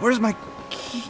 Where's my key?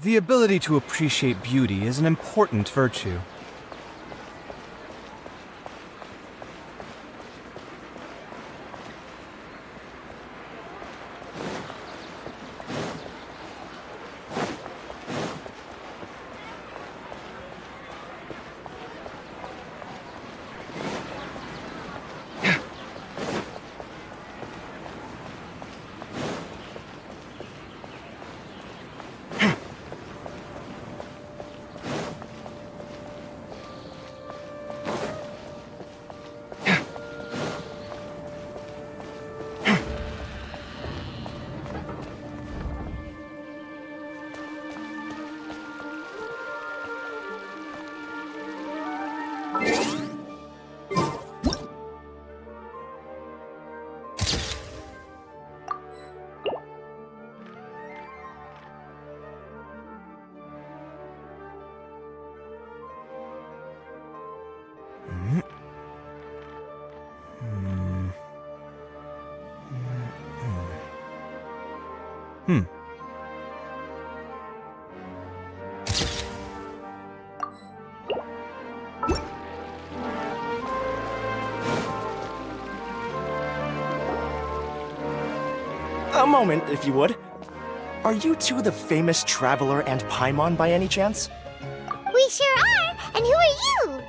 The ability to appreciate beauty is an important virtue. A moment, if you would. Are you two the famous Traveler and Paimon by any chance? We sure are! And who are you?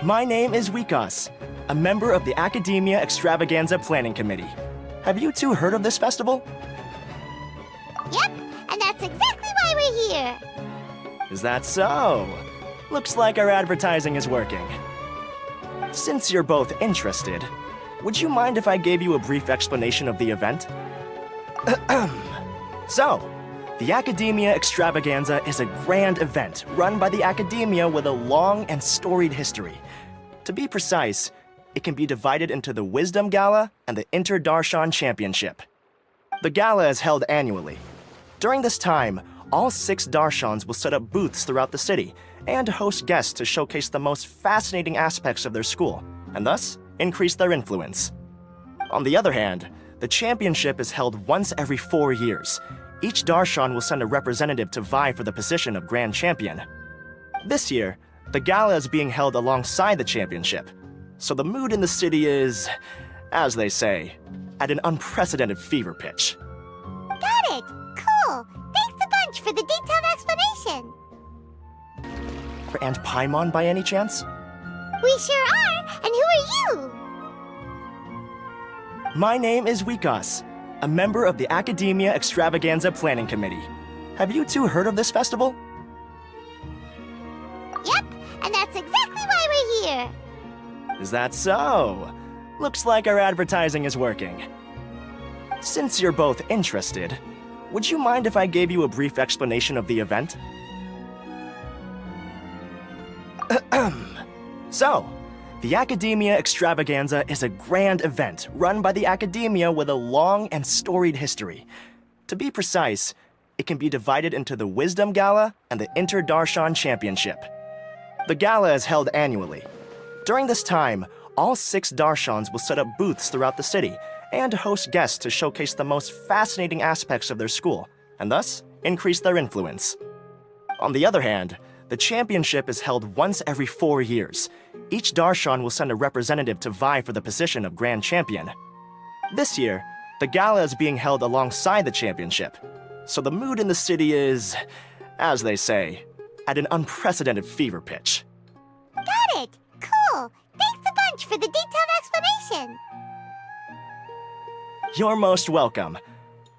My name is Wikas, a member of the Academia Extravaganza Planning Committee. Have you two heard of this festival? Yep, and that's exactly why we're here. Is that so? Looks like our advertising is working. Since you're both interested, would you mind if I gave you a brief explanation of the event? So, the Academia Extravaganza is a grand event run by the Academia with a long and storied history. To be precise, it can be divided into the Wisdom Gala and the Inter-Darshan Championship. The gala is held annually. During this time, all 6 Darshans will set up booths throughout the city and host guests to showcase the most fascinating aspects of their school, and thus increase their influence. On the other hand, the championship is held once every 4 years. Each Darshan will send a representative to vie for the position of Grand Champion. This year, the gala is being held alongside the championship, so the mood in the city is, as they say, at an unprecedented fever pitch. Got it! Cool! Thanks a bunch for the detailed explanation! and Paimon by any chance? We sure are! And who are you? My name is Wikas, a member of the Academia Extravaganza Planning Committee. Have you two heard of this festival? Yep, and that's exactly why we're here. Is that so? Looks like our advertising is working. Since you're both interested, would you mind if I gave you a brief explanation of the event? So, the Academia Extravaganza is a grand event run by the Academia with a long and storied history. To be precise, it can be divided into the Wisdom Gala and the Inter-Darshan Championship. The gala is held annually. During this time, all 6 Darshans will set up booths throughout the city and host guests to showcase the most fascinating aspects of their school, and thus increase their influence. On the other hand, the championship is held once every 4 years. Each Darshan will send a representative to vie for the position of Grand Champion. This year, the gala is being held alongside the championship, so the mood in the city is, as they say, at an unprecedented fever pitch. Got it! Cool! Thanks a bunch for the detailed explanation! You're most welcome.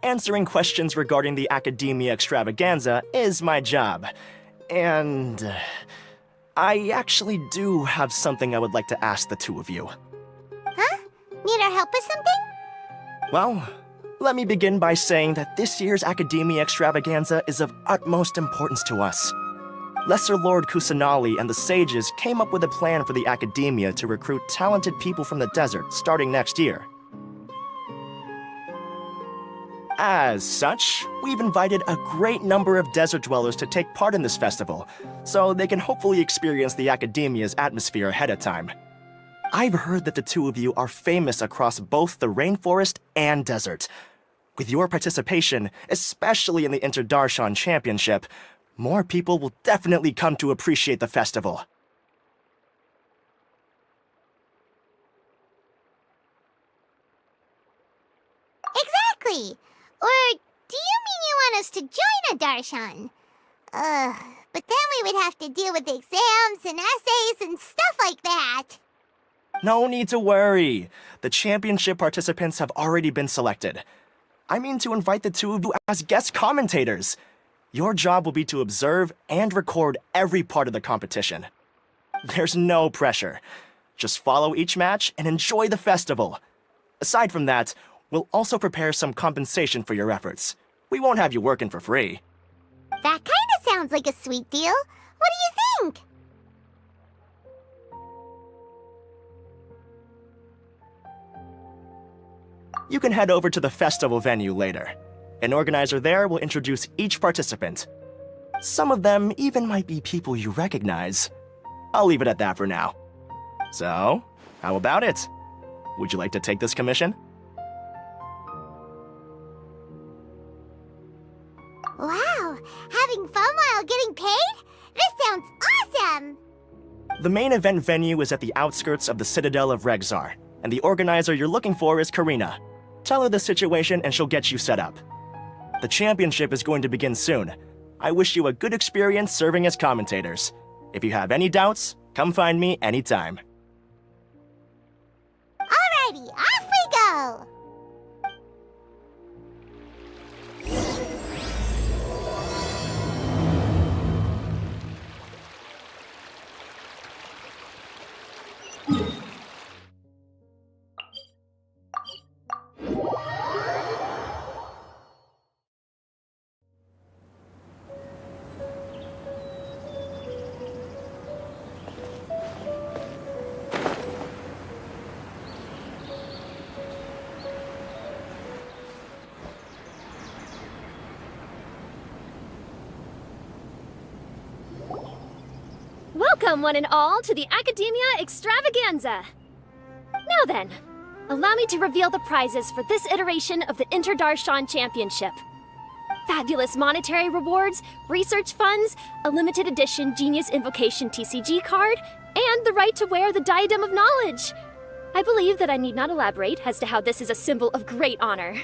Answering questions regarding the Academia Extravaganza is my job. And I actually do have something I would like to ask the two of you. Huh? Need our help with something? Well, let me begin by saying that this year's Academia Extravaganza is of utmost importance to us. Lesser Lord Kusanali and the sages came up with a plan for the Academia to recruit talented people from the desert starting next year. As such, we've invited a great number of desert dwellers to take part in this festival, so they can hopefully experience the Academia's atmosphere ahead of time. I've heard that the two of you are famous across both the rainforest and desert. With your participation, especially in the Inter-Darshan Championship, more people will definitely come to appreciate the festival. Exactly! Or do you mean you want us to join a Darshan? But then we would have to deal with exams and essays and stuff like that. No need to worry. The championship participants have already been selected. I mean to invite the two of you as guest commentators. Your job will be to observe and record every part of the competition. There's no pressure. Just follow each match and enjoy the festival. Aside from that, we'll also prepare some compensation for your efforts. We won't have you working for free. That kinda sounds like a sweet deal. What do you think? You can head over to the festival venue later. An organizer there will introduce each participant. Some of them even might be people you recognize. I'll leave it at that for now. So, how about it? Would you like to take this commission? Wow, having fun while getting paid? This sounds awesome! The main event venue is at the outskirts of the Citadel of Regzar, and the organizer you're looking for is Karina. Tell her the situation and she'll get you set up. The championship is going to begin soon. I wish you a good experience serving as commentators. If you have any doubts, come find me anytime. Alrighty, off we go! Welcome, one and all, to the Academia Extravaganza! Now then, allow me to reveal the prizes for this iteration of the Inter-Darshan Championship. Fabulous monetary rewards, research funds, a limited edition Genius Invocation TCG card, and the right to wear the Diadem of Knowledge! I believe that I need not elaborate as to how this is a symbol of great honor.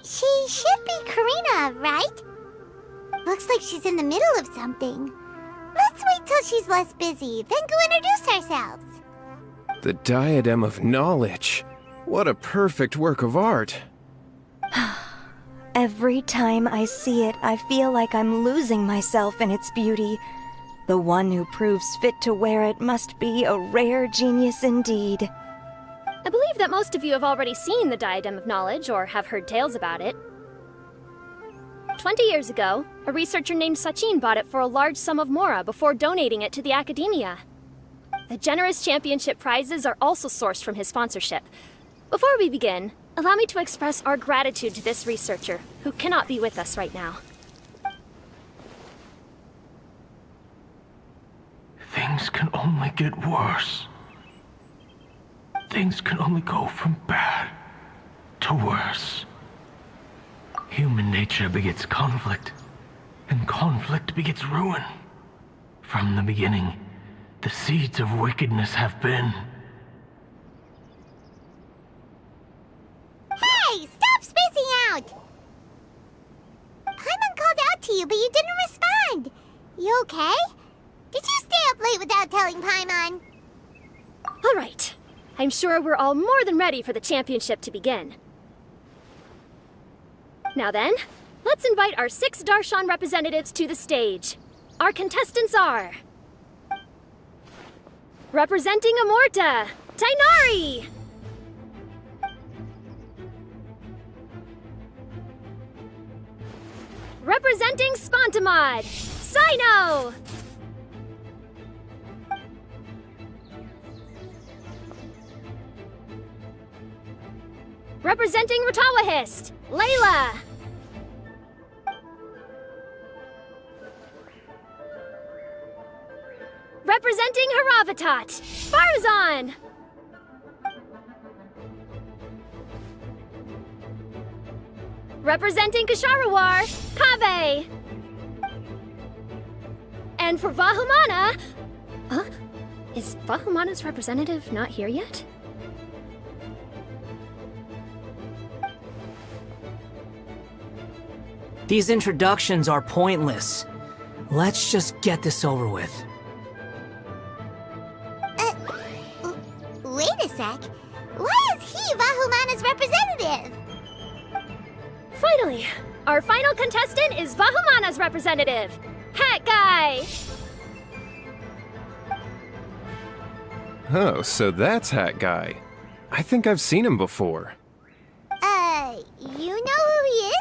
She should be Karina, right? Looks like she's in the middle of something. Let's Let's wait till she's less busy, then go introduce ourselves. The Diadem of Knowledge. What a perfect work of art. Every time I see it, I feel like I'm losing myself in its beauty. The one who proves fit to wear it must be a rare genius indeed. I believe that most of you have already seen the Diadem of Knowledge or have heard tales about it. 20 years ago, a researcher named Sachin bought it for a large sum of mora before donating it to the Academia. The generous championship prizes are also sourced from his sponsorship. Before we begin, allow me to express our gratitude to this researcher, who cannot be with us right now. Things can only get worse. Things can only go from bad to worse. Human nature begets conflict, and conflict begets ruin. From the beginning, the seeds of wickedness have been. Hey, stop spacing out! Paimon called out to you, but you didn't respond. You okay? Did you stay up late without telling Paimon? All right. I'm sure we're all more than ready for the championship to begin. Now then, let's invite our 6 Darshan representatives to the stage. Our contestants are... Representing Amorta, Tainari! Representing Spontamod, Sino! Representing Ratawahist, Layla! Representing Haravatat, Farazan! Representing Kasharawar, Kaveh! And for Vahumana... Huh? Is Vahumana's representative not here yet? These introductions are pointless. Let's just get this over with. Wait a sec. Why is he Vahumana's representative? Finally, our final contestant is Vahumana's representative, Hat Guy! Oh, so that's Hat Guy. I think I've seen him before. You know who he is?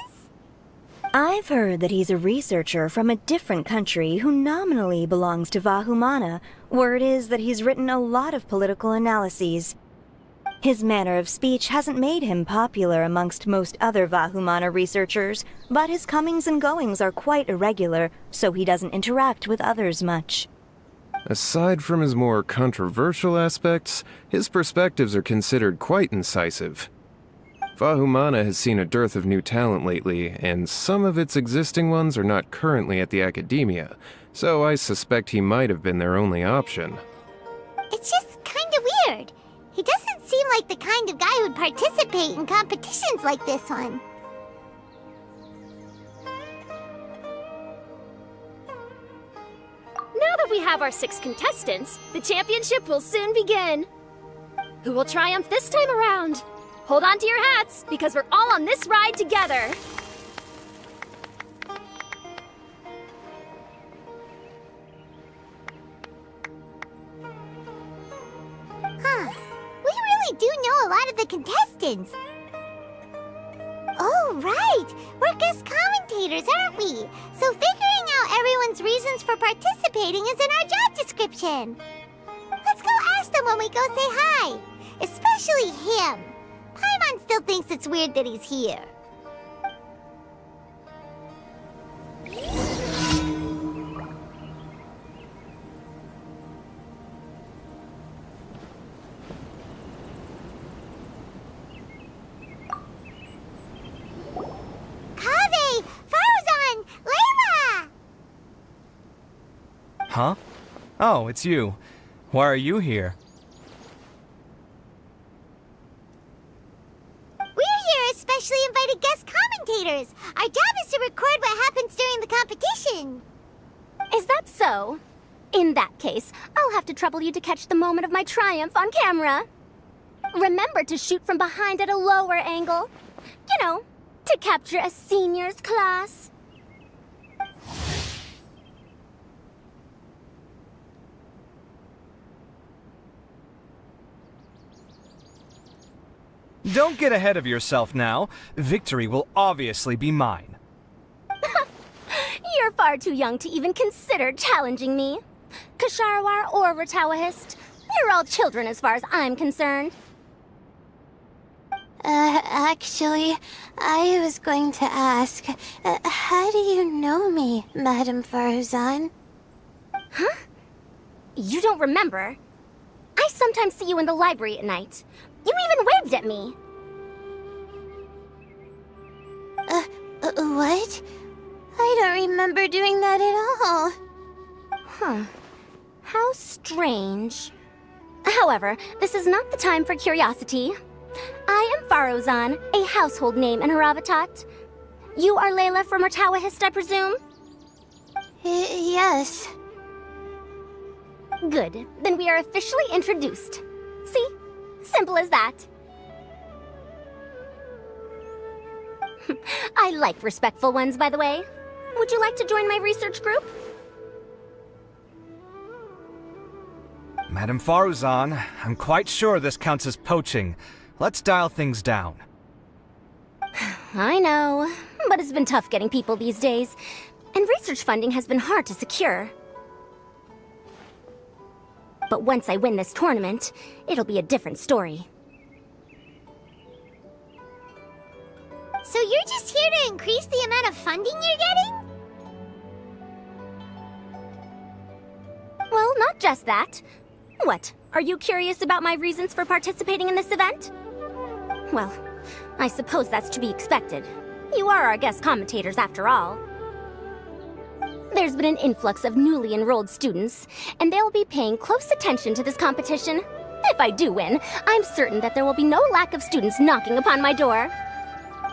I've heard that he's a researcher from a different country who nominally belongs to Vahumana. Word is that he's written a lot of political analyses. His manner of speech hasn't made him popular amongst most other Vahumana researchers, but his comings and goings are quite irregular, so he doesn't interact with others much. Aside from his more controversial aspects, his perspectives are considered quite incisive. Vahumana has seen a dearth of new talent lately, and some of its existing ones are not currently at the Academia, so I suspect he might have been their only option. It's just kinda weird. He doesn't seem like the kind of guy who'd participate in competitions like this one. Now that we have our 6 contestants, the championship will soon begin. Who will triumph this time around? Hold on to your hats, because we're all on this ride together. Huh. We really do know a lot of the contestants. Oh, right. We're guest commentators, aren't we? So figuring out everyone's reasons for participating is in our job description. Let's go ask them when we go say hi. Especially him. Paimon still thinks it's weird that he's here. Kaveh! Farazan! Layla! Huh? Oh, it's you. Why are you here? Especially invited guest commentators. Our job is to record what happens during the competition. Is that so? In that case, I'll have to trouble you to catch the moment of my triumph on camera. Remember to shoot from behind at a lower angle. You know, to capture a seniors class. Don't get ahead of yourself now. Victory will obviously be mine. You're far too young to even consider challenging me. Kasharawar or Ratawahist, you're all children as far as I'm concerned. Actually, I was going to ask, how do you know me, Madame Faruzan? Huh? You don't remember? I sometimes see you in the library at night. You even waved at me. What? I don't remember doing that at all. Huh. How strange. However, this is not the time for curiosity. I am Faruzan, a household name in Haravatat. You are Layla from Ratawahist, I presume? Yes. Good. Then we are officially introduced. See? Simple as that. I like respectful ones, by the way. Would you like to join my research group? Madame Faruzan, I'm quite sure this counts as poaching. Let's dial things down. I know, but it's been tough getting people these days, and research funding has been hard to secure. But once I win this tournament, it'll be a different story. So you're just here to increase the amount of funding you're getting? Well, not just that. What, are you curious about my reasons for participating in this event? Well, I suppose that's to be expected. You are our guest commentators after all. There's been an influx of newly enrolled students, and they'll be paying close attention to this competition. If I do win, I'm certain that there will be no lack of students knocking upon my door.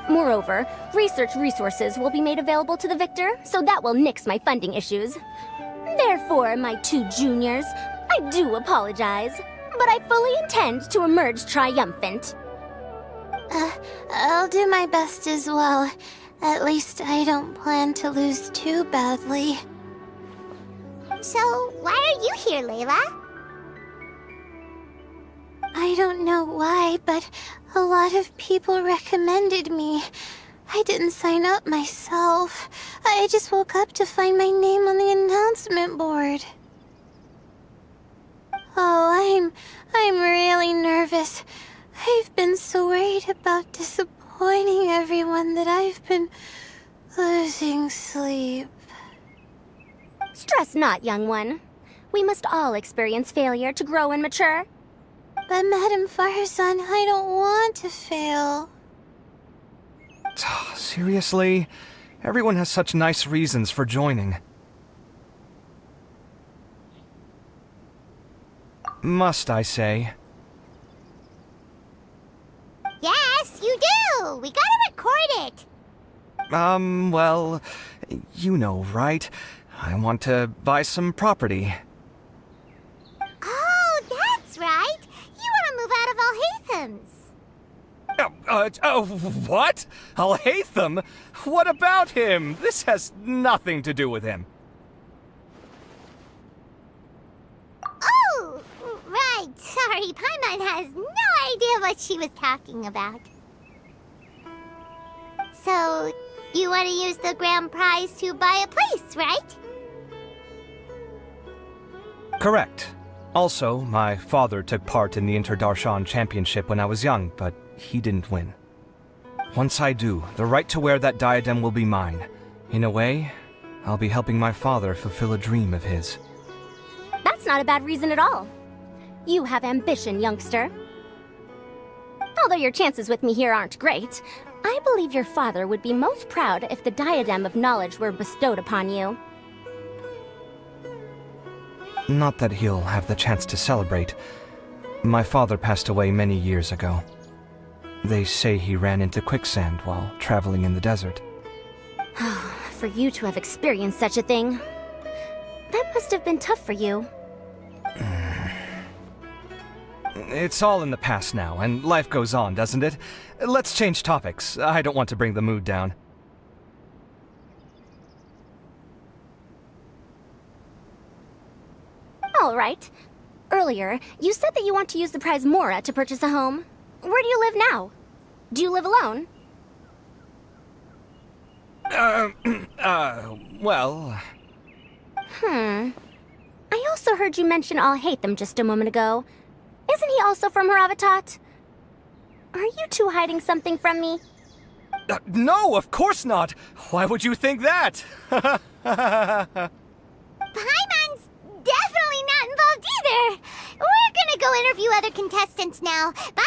Moreover, research resources will be made available to the victor, so that will nix my funding issues. Therefore, my two juniors, I do apologize, but I fully intend to emerge triumphant. I'll do my best as well. At least I don't plan to lose too badly. So, why are you here, Layla? I don't know why, but a lot of people recommended me. I didn't sign up myself. I just woke up to find my name on the announcement board. Oh, I'm really nervous. I've been so worried about disappointing everyone that I've been losing sleep. Stress not, young one. We must all experience failure to grow and mature. But Madame Faruzan, I don't want to fail. Seriously? Everyone has such nice reasons for joining. Must I say? Yes, you do! We gotta record it! Well, you know, right? I want to buy some property. Oh, that's right! You want to move out of Alhatham's. What? Al-Haytham? What about him? This has nothing to do with him. Oh, right. Sorry, Paimon has no idea what she was talking about. So, you want to use the grand prize to buy a place, right? Correct. Also, my father took part in the Inter-Darshan Championship when I was young, but he didn't win. Once I do, the right to wear that diadem will be mine. In a way, I'll be helping my father fulfill a dream of his. That's not a bad reason at all. You have ambition, youngster. Although your chances with me here aren't great, I believe your father would be most proud if the diadem of knowledge were bestowed upon you. Not that he'll have the chance to celebrate. My father passed away many years ago. They say he ran into quicksand while traveling in the desert. For you to have experienced such a thing. That must have been tough for you. It's all in the past now, and life goes on, doesn't it? Let's change topics. I don't want to bring the mood down. All right. Earlier, you said that you want to use the prize Mora to purchase a home. Where do you live now? Do you live alone? Well... I also heard you mention I'll hate them just a moment ago. Isn't he also from Haravatat? Are you two hiding something from me? No, of course not! Why would you think that? Paimon's definitely not involved either! We're gonna go interview other contestants now. Bye!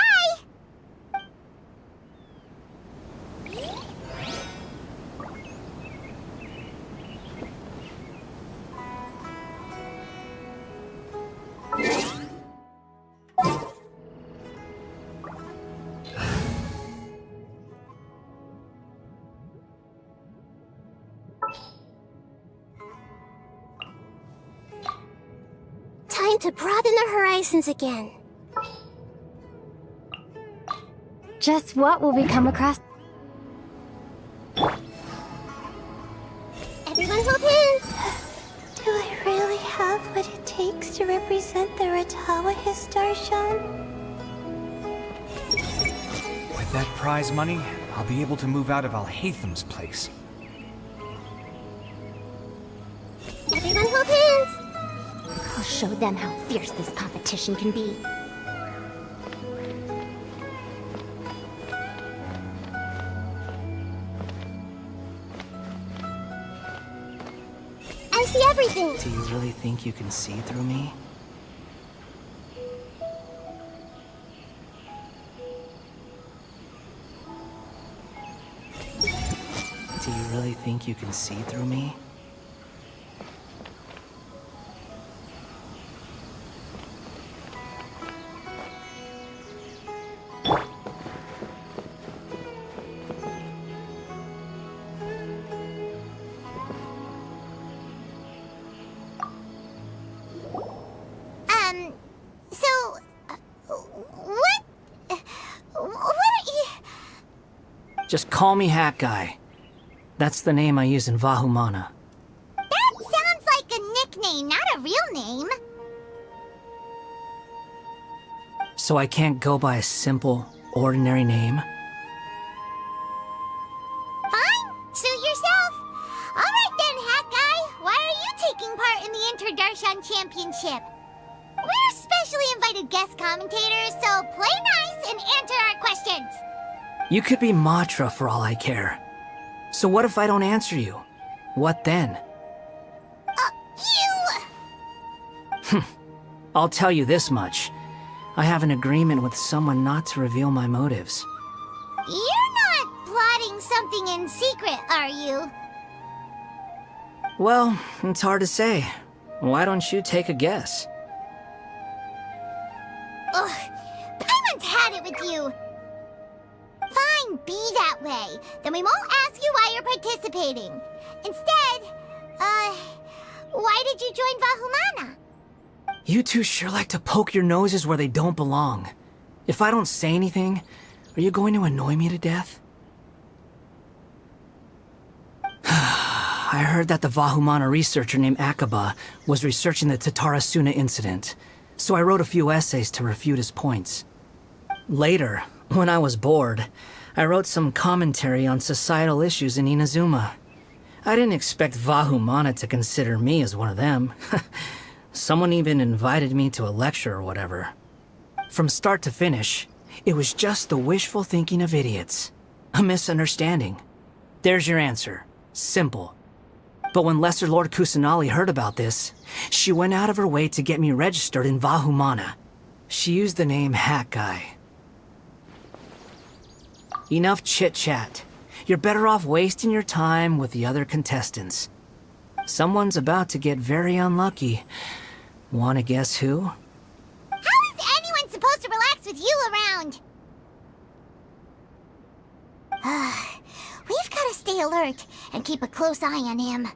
Time to broaden the horizons again. Just what will we come across? Everyone hold hands! Do I really have what it takes to represent the Ratawa Darshan? With that prize money, I'll be able to move out of Alhatham's place. Everyone hold hands! I'll show them how fierce this competition can be. I see everything! Do you really think you can see through me? Do you really think you can see through me? Just call me Hat Guy. That's the name I use in Vahumana. That sounds like a nickname, not a real name. So I can't go by a simple, ordinary name? Fine, suit yourself. Alright then, Hat Guy. Why are you taking part in the Inter-Darshan Championship? We're specially invited guest commentators, so play nice and answer our questions. You could be Matra for all I care. So what if I don't answer you? What then? You... I'll tell you this much. I have an agreement with someone not to reveal my motives. You're not plotting something in secret, are you? Well, it's hard to say. Why don't you take a guess? Ugh, Paimon's had it with you. Fine, be that way. Then we won't ask you why you're participating. Instead, why did you join Vahumana? You two sure like to poke your noses where they don't belong. If I don't say anything, are you going to annoy me to death? I heard that the Vahumana researcher named Akaba was researching the Tatarasuna incident, so I wrote a few essays to refute his points. Later, when I was bored, I wrote some commentary on societal issues in Inazuma. I didn't expect Vahumana to consider me as one of them. Someone even invited me to a lecture or whatever. From start to finish, it was just the wishful thinking of idiots. A misunderstanding. There's your answer. Simple. But when Lesser Lord Kusanali heard about this, she went out of her way to get me registered in Vahumana. She used the name Hat Guy. Enough chit-chat. You're better off wasting your time with the other contestants. Someone's about to get very unlucky. Wanna guess who? How is anyone supposed to relax with you around? We've got to stay alert and keep a close eye on him.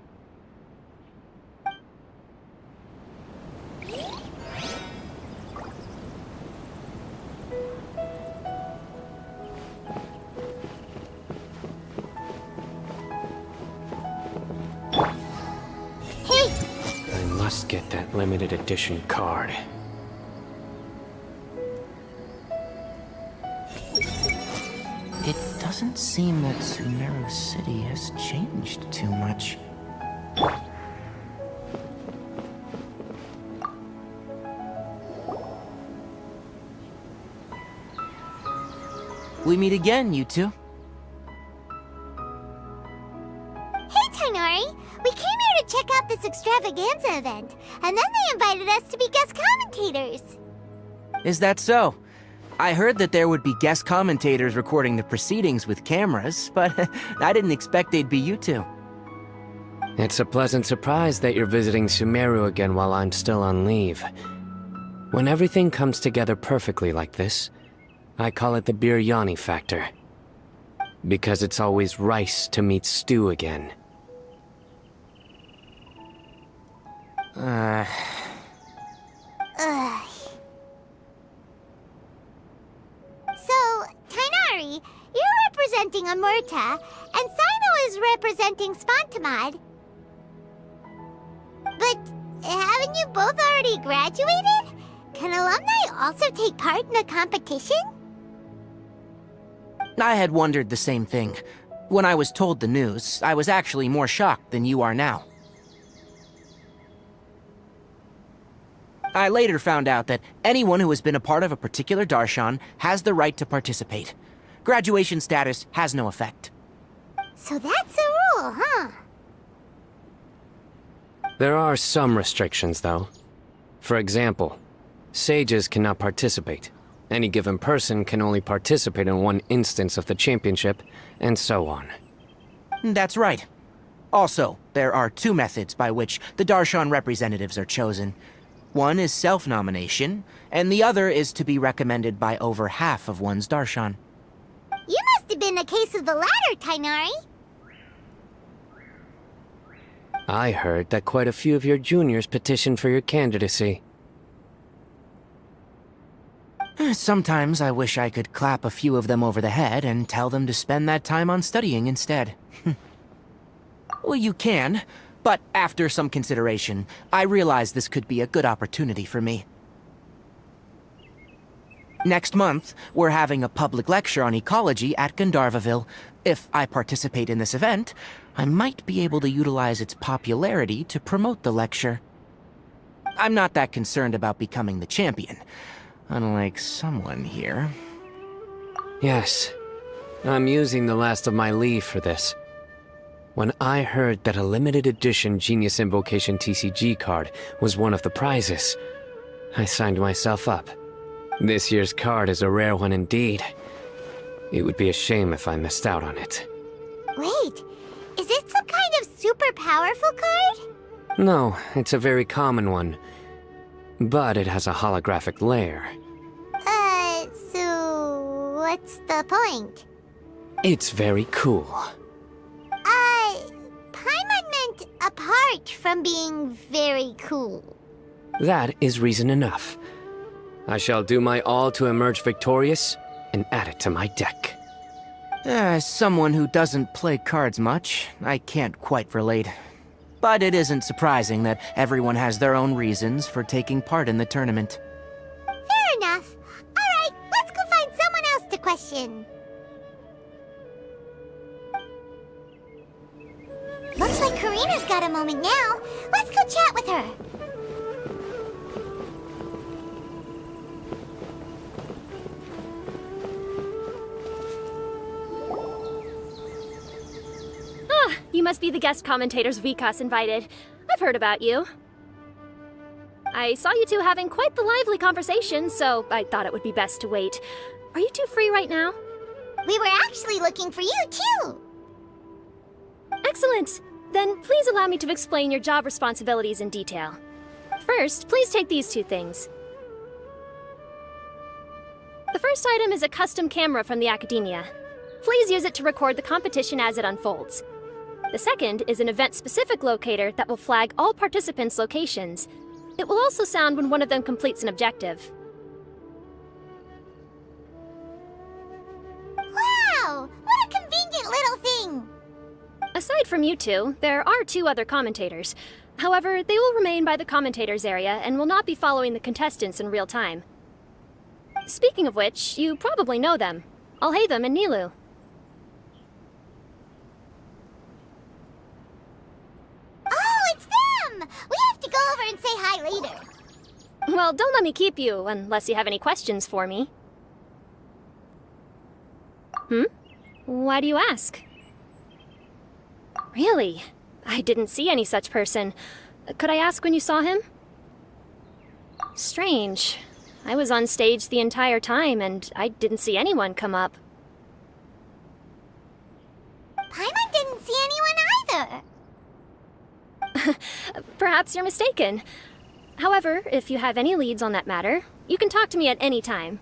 must get that limited edition card. It doesn't seem that Sumeru City has changed too much. We meet again, you two. Hey, Tainari! We came here to check out this extravaganza event, and then they invited us to be guest commentators. Is that so? I heard that there would be guest commentators recording the proceedings with cameras, but I didn't expect they'd be you two. It's a pleasant surprise that you're visiting Sumeru again while I'm still on leave. When everything comes together perfectly like this, I call it the biryani factor. Because it's always rice to meet stew again. Ugh. So, Tainari, you're representing Amurta, and Sino is representing Spantamad. But haven't you both already graduated? Can alumni also take part in a competition? I had wondered the same thing. When I was told the news, I was actually more shocked than you are now. I later found out that anyone who has been a part of a particular darshan has the right to participate. Graduation status has no effect. So that's a rule, huh? There are some restrictions, though. For example, sages cannot participate. Any given person can only participate in one instance of the championship, and so on. That's right. Also, there are two methods by which the darshan representatives are chosen. One is self-nomination, and the other is to be recommended by over half of one's darshan. You must have been a case of the latter, Tainari. I heard that quite a few of your juniors petitioned for your candidacy. Sometimes I wish I could clap a few of them over the head and tell them to spend that time on studying instead. Well, you can, but after some consideration, I realize this could be a good opportunity for me. Next month, we're having a public lecture on ecology at Gandharvaville. If I participate in this event, I might be able to utilize its popularity to promote the lecture. I'm not that concerned about becoming the champion, unlike someone here. Yes, I'm using the last of my leave for this. When I heard that a limited edition Genius Invocation TCG card was one of the prizes, I signed myself up. This year's card is a rare one indeed. It would be a shame if I missed out on it. Wait, is it some kind of super powerful card? No, it's a very common one. But it has a holographic layer. So what's the point? It's very cool. Paimon meant apart from being very cool. That is reason enough. I shall do my all to emerge victorious and add it to my deck. As someone who doesn't play cards much, I can't quite relate. But it isn't surprising that everyone has their own reasons for taking part in the tournament. Fair enough. Alright, let's go find someone else to question. Looks like Karina's got a moment now. Let's go chat with her. You must be the guest commentators Vikas invited. I've heard about you. I saw you two having quite the lively conversation, so I thought it would be best to wait. Are you two free right now? We were actually looking for you, too. Excellent! Then please allow me to explain your job responsibilities in detail. First, please take these two things. The first item is a custom camera from the Academia. Please use it to record the competition as it unfolds. The second is an event-specific locator that will flag all participants' locations. It will also sound when one of them completes an objective. Wow! What a convenient little thing! Aside from you two, there are two other commentators. However, they will remain by the commentators area and will not be following the contestants in real time. Speaking of which, you probably know them. Alhaitham and Nilu. Oh, it's them! We have to go over and say hi later. Well, don't let me keep you, unless you have any questions for me. Why do you ask? Really? I didn't see any such person. Could I ask when you saw him? Strange. I was on stage the entire time, and I didn't see anyone come up. Paimon didn't see anyone either. Perhaps you're mistaken. However, if you have any leads on that matter, you can talk to me at any time.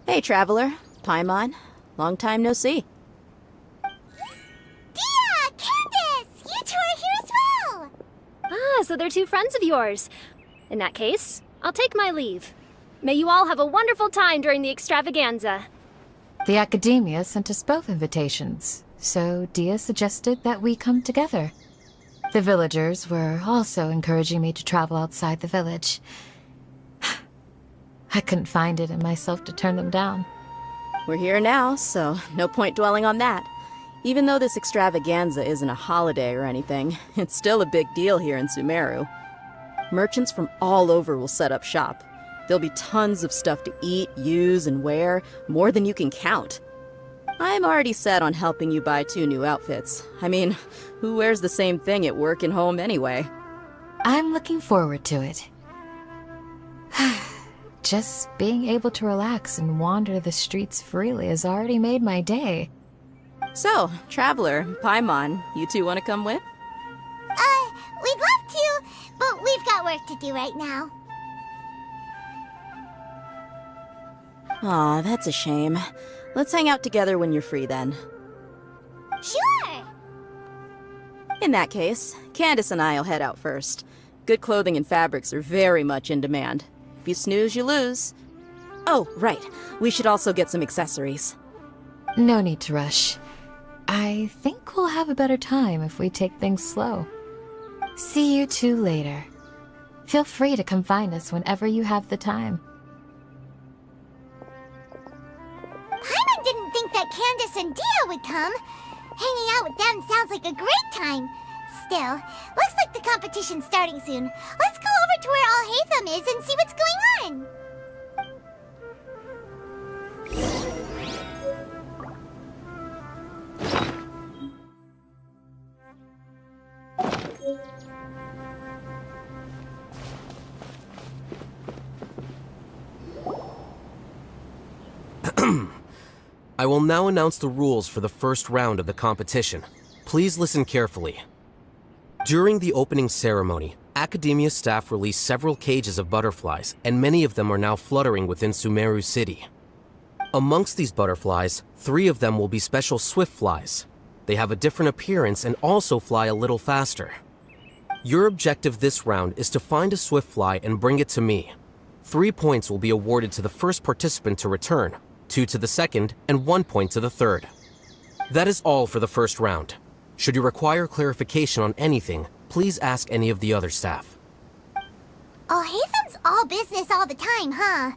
Hey, Traveler. Paimon. Long time no see. Dia! Candace! You two are here as well! Ah, so they're two friends of yours. In that case, I'll take my leave. May you all have a wonderful time during the extravaganza. The Academia sent us both invitations, so Dia suggested that we come together. The villagers were also encouraging me to travel outside the village. I couldn't find it in myself to turn them down. We're here now, so no point dwelling on that. Even though this extravaganza isn't a holiday or anything, it's still a big deal here in Sumeru. Merchants from all over will set up shop. There'll be tons of stuff to eat, use, and wear, more than you can count. I'm already set on helping you buy 2 new outfits. I mean, who wears the same thing at work and home anyway? I'm looking forward to it. Just being able to relax and wander the streets freely has already made my day. So, Traveler, Paimon, you two want to come with? We'd love to, but we've got work to do right now. Aw, that's a shame. Let's hang out together when you're free then. Sure! In that case, Candace and I'll head out first. Good clothing and fabrics are very much in demand. If you snooze, you lose. Oh, right. We should also get some accessories. No need to rush. I think we'll have a better time if we take things slow. See you two later. Feel free to come find us whenever you have the time. Paimon didn't think that Candace and Dia would come. Hanging out with them sounds like a great time. Still, looks like the competition's starting soon. Let's go over to where Alhaitham is and see what's going on. I will now announce the rules for the first round of the competition. Please listen carefully. During the opening ceremony, Academia staff released several cages of butterflies, and many of them are now fluttering within Sumeru City. Amongst these butterflies, 3 of them will be special swift flies. They have a different appearance and also fly a little faster. Your objective this round is to find a swift fly and bring it to me. 3 points will be awarded to the first participant to return, 2 to the second, and 1 point to the third. That is all for the first round. Should you require clarification on anything, please ask any of the other staff. Alhaitham's all business all the time, huh?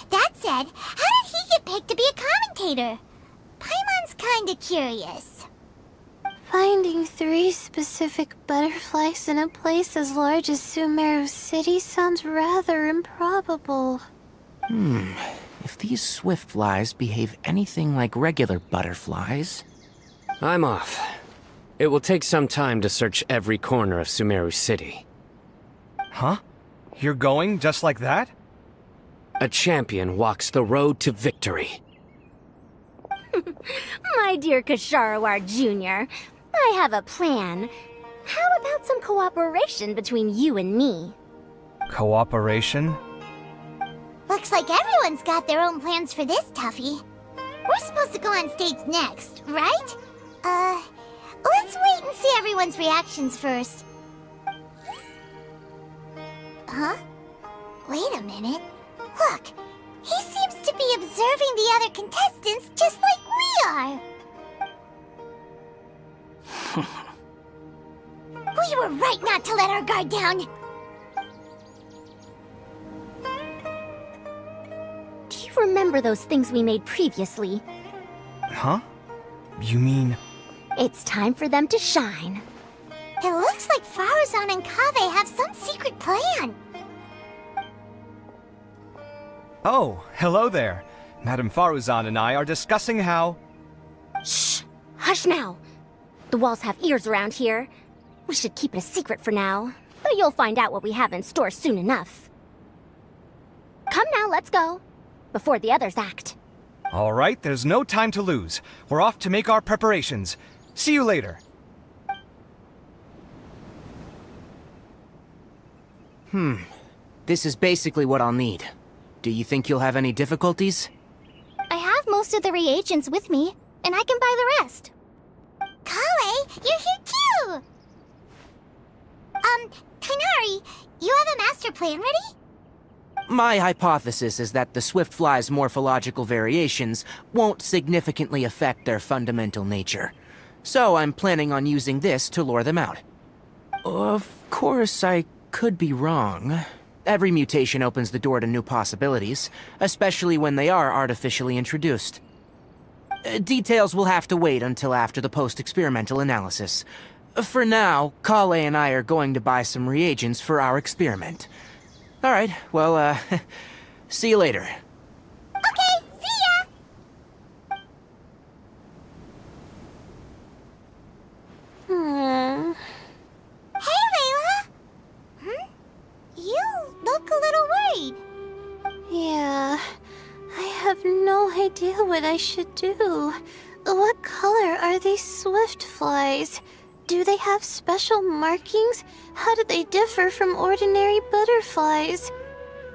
That said, how did he get picked to be a commentator? Paimon's kinda curious. Finding 3 specific butterflies in a place as large as Sumeru City sounds rather improbable. If these swift flies behave anything like regular butterflies... I'm off. It will take some time to search every corner of Sumeru City. Huh? You're going just like that? A champion walks the road to victory. My dear Kasharawar Jr., I have a plan. How about some cooperation between you and me? Cooperation? Looks like everyone's got their own plans for this toughie. We're supposed to go on stage next, right? Let's wait and see everyone's reactions first. Huh? Wait a minute. Look, he seems to be observing the other contestants just like we are. We were right not to let our guard down. Do you remember those things we made previously? Huh? You mean... It's time for them to shine. It looks like Faruzan and Kaveh have some secret plan. Oh, hello there. Madame Faruzan and I are discussing how... Shh! Hush now! The walls have ears around here. We should keep it a secret for now, but you'll find out what we have in store soon enough. Come now, let's go. Before the others act. All right, there's no time to lose. We're off to make our preparations. See you later. This is basically what I'll need. Do you think you'll have any difficulties? I have most of the reagents with me, and I can buy the rest. Kale, you're here too! Kainari, you have a master plan ready? My hypothesis is that the Swiftfly's morphological variations won't significantly affect their fundamental nature. So I'm planning on using this to lure them out. Of course, I could be wrong. Every mutation opens the door to new possibilities, especially when they are artificially introduced. Details will have to wait until after the post-experimental analysis. For now, Kale and I are going to buy some reagents for our experiment. Alright, well, see you later. Okay, see ya! Hey, Layla! You look a little worried. Yeah, I have no idea what I should do. What color are these swift flies? Do they have special markings? How do they differ from ordinary butterflies?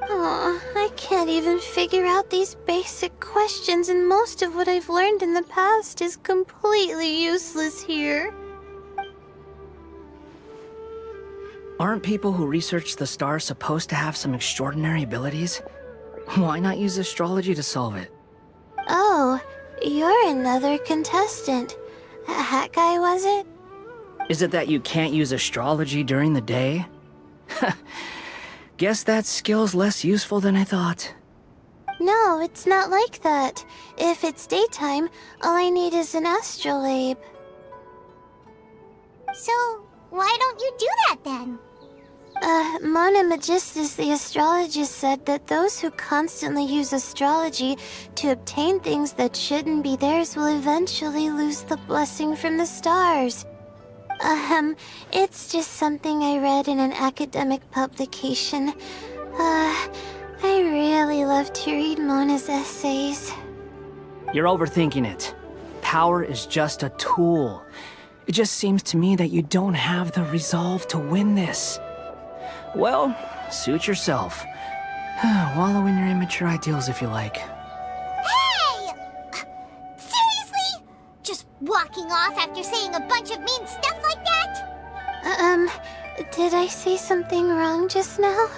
Oh, I can't even figure out these basic questions, and most of what I've learned in the past is completely useless here. Aren't people who research the stars supposed to have some extraordinary abilities? Why not use astrology to solve it? Oh, you're another contestant. Hat guy, was it? Is it that you can't use astrology during the day? Guess that skill's less useful than I thought. No, it's not like that. If it's daytime, all I need is an astrolabe. So, why don't you do that then? Mona Magistus, the astrologist, said that those who constantly use astrology to obtain things that shouldn't be theirs will eventually lose the blessing from the stars. It's just something I read in an academic publication. I really love to read Mona's essays. You're overthinking it. Power is just a tool. It just seems to me that you don't have the resolve to win this. Well, suit yourself. Wallow in your immature ideals if you like. Hey! Seriously? Just walking off after saying a bunch of mean stuff like that? Did I say something wrong just now?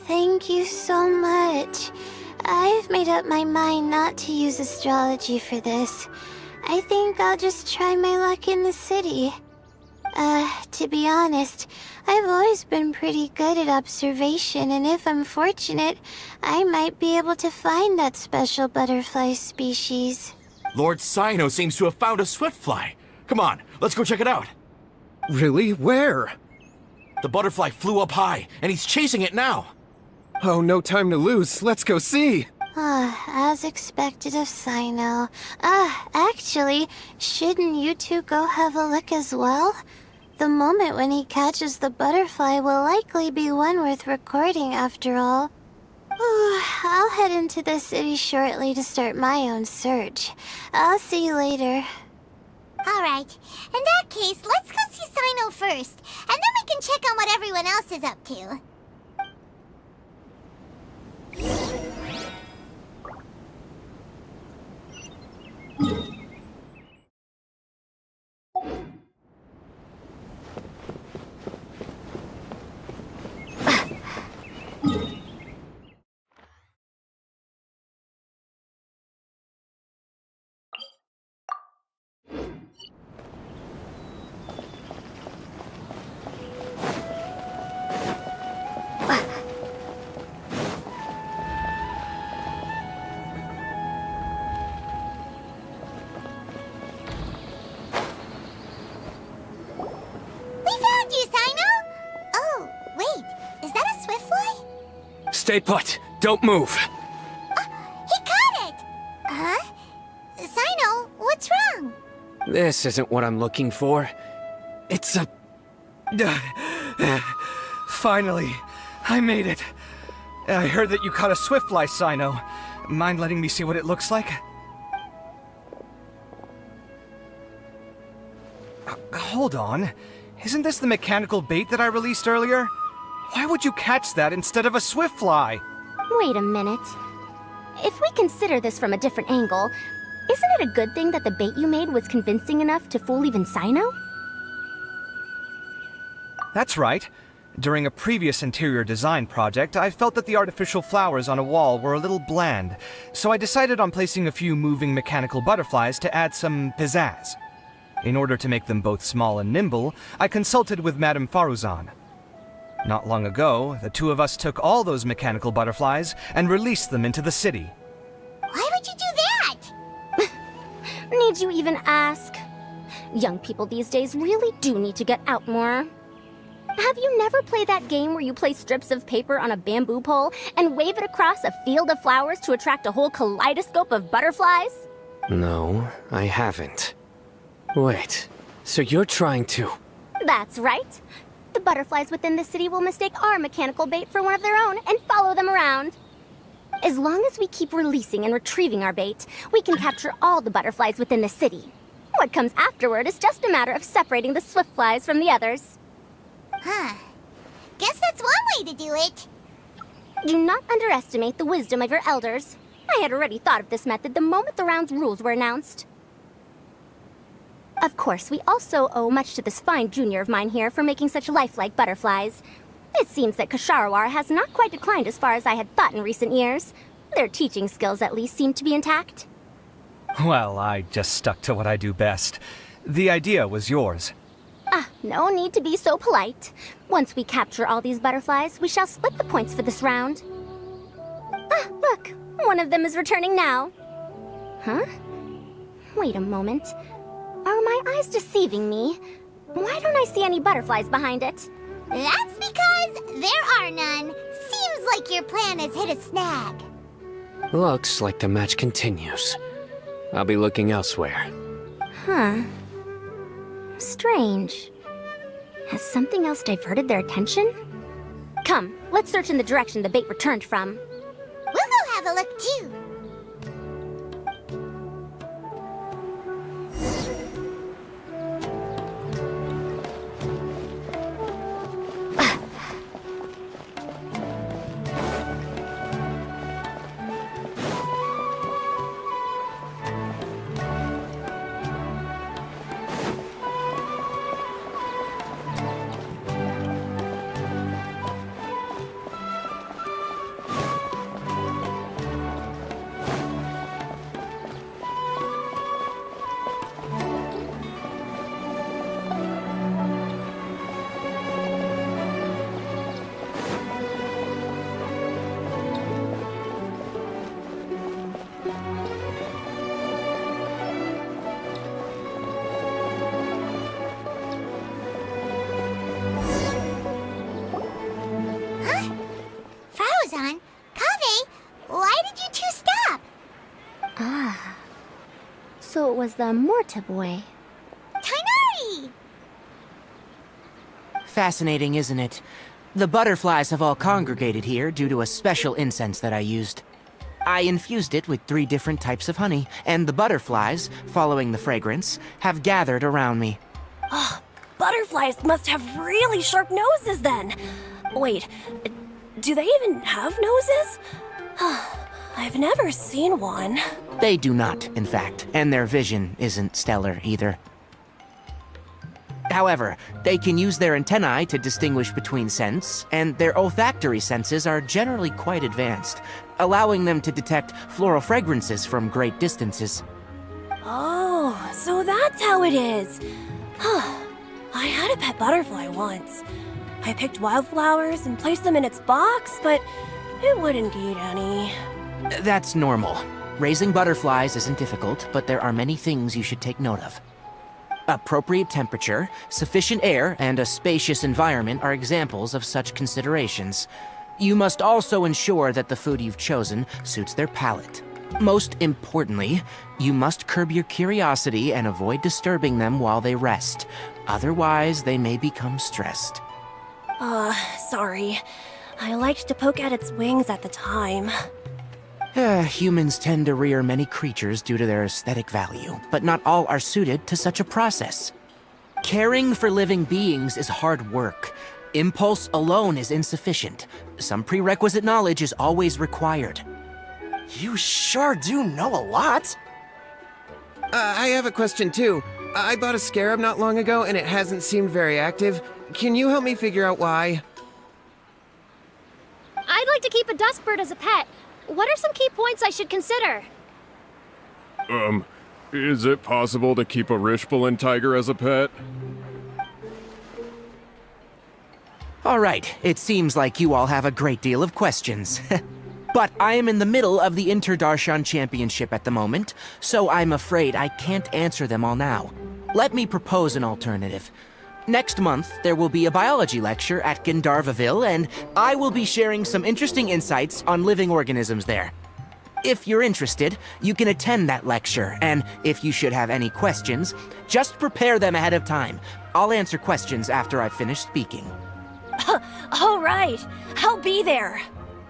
Thank you so much. I've made up my mind not to use astrology for this. I think I'll just try my luck in the city. To be honest, I've always been pretty good at observation, and if I'm fortunate, I might be able to find that special butterfly species. Lord Cyno seems to have found a swiftfly. Come on, let's go check it out. Really? Where? The butterfly flew up high, and he's chasing it now. Oh, no time to lose. Let's go see. As expected of Cyno. Actually, shouldn't you two go have a look as well? The moment when he catches the butterfly will likely be one worth recording after all. I'll head into the city shortly to start my own search. I'll see you later. Alright, in that case, let's go see Cyno first, and then we can check on what everyone else is up to. Stay put. Don't move. He caught it! Huh? Sino, what's wrong? This isn't what I'm looking for. It's a... Finally, I made it. I heard that you caught a swiftfly, Sino. Mind letting me see what it looks like? Hold on. Isn't this the mechanical bait that I released earlier? Why would you catch that instead of a swiftfly? Wait a minute. If we consider this from a different angle, isn't it a good thing that the bait you made was convincing enough to fool even Sino? That's right. During a previous interior design project, I felt that the artificial flowers on a wall were a little bland, so I decided on placing a few moving mechanical butterflies to add some pizzazz. In order to make them both small and nimble, I consulted with Madame Faruzan. Not long ago, the two of us took all those mechanical butterflies and released them into the city. Why would you do that? Need you even ask? Young people these days really do need to get out more. Have you never played that game where you place strips of paper on a bamboo pole and wave it across a field of flowers to attract a whole kaleidoscope of butterflies? No, I haven't. Wait, so you're trying to... That's right. The butterflies within the city will mistake our mechanical bait for one of their own and follow them around. As long as we keep releasing and retrieving our bait, we can capture all the butterflies within the city. What comes afterward is just a matter of separating the swiftflies from the others. Huh. Guess that's one way to do it. Do not underestimate the wisdom of your elders. I had already thought of this method the moment the round's rules were announced. Of course, we also owe much to this fine junior of mine here for making such lifelike butterflies. It seems that Kasharawar has not quite declined as far as I had thought in recent years. Their teaching skills at least seem to be intact. Well, I just stuck to what I do best. The idea was yours. No need to be so polite. Once we capture all these butterflies, we shall split the points for this round. Look, one of them is returning now. Huh? Wait a moment. Are my eyes deceiving me? Why don't I see any butterflies behind it? That's because there are none. Seems like your plan has hit a snag. Looks like the match continues. I'll be looking elsewhere. Huh. Strange. Has something else diverted their attention? Come, let's search in the direction the bait returned from. We'll go have a look too. Kaveh, why did you two stop? So it was the Morta boy. Tainari! Fascinating, isn't it? The butterflies have all congregated here due to a special incense that I used. I infused it with 3 different types of honey, and the butterflies, following the fragrance, have gathered around me. Oh, butterflies must have really sharp noses then. Wait, do they even have noses? I've never seen one. They do not, in fact, and their vision isn't stellar either. However, they can use their antennae to distinguish between scents, and their olfactory senses are generally quite advanced, allowing them to detect floral fragrances from great distances. Oh, so that's how it is. I had a pet butterfly once. I picked wildflowers and placed them in its box, but it wouldn't eat any. That's normal. Raising butterflies isn't difficult, but there are many things you should take note of. Appropriate temperature, sufficient air, and a spacious environment are examples of such considerations. You must also ensure that the food you've chosen suits their palate. Most importantly, you must curb your curiosity and avoid disturbing them while they rest. Otherwise, they may become stressed. Sorry. I liked to poke at its wings at the time. Humans tend to rear many creatures due to their aesthetic value, but not all are suited to such a process. Caring for living beings is hard work. Impulse alone is insufficient. Some prerequisite knowledge is always required. You sure do know a lot. I have a question too. I bought a scarab not long ago and it hasn't seemed very active. Can you help me figure out why? I'd like to keep a dustbird as a pet. What are some key points I should consider? Is it possible to keep a Rishbalin tiger as a pet? All right, it seems like you all have a great deal of questions. But I am in the middle of the Inter-Darshan Championship at the moment, so I'm afraid I can't answer them all now. Let me propose an alternative. Next month, there will be a biology lecture at Gandharvaville, and I will be sharing some interesting insights on living organisms there. If you're interested, you can attend that lecture, and if you should have any questions, just prepare them ahead of time. I'll answer questions after I've finished speaking. All right, I'll be there.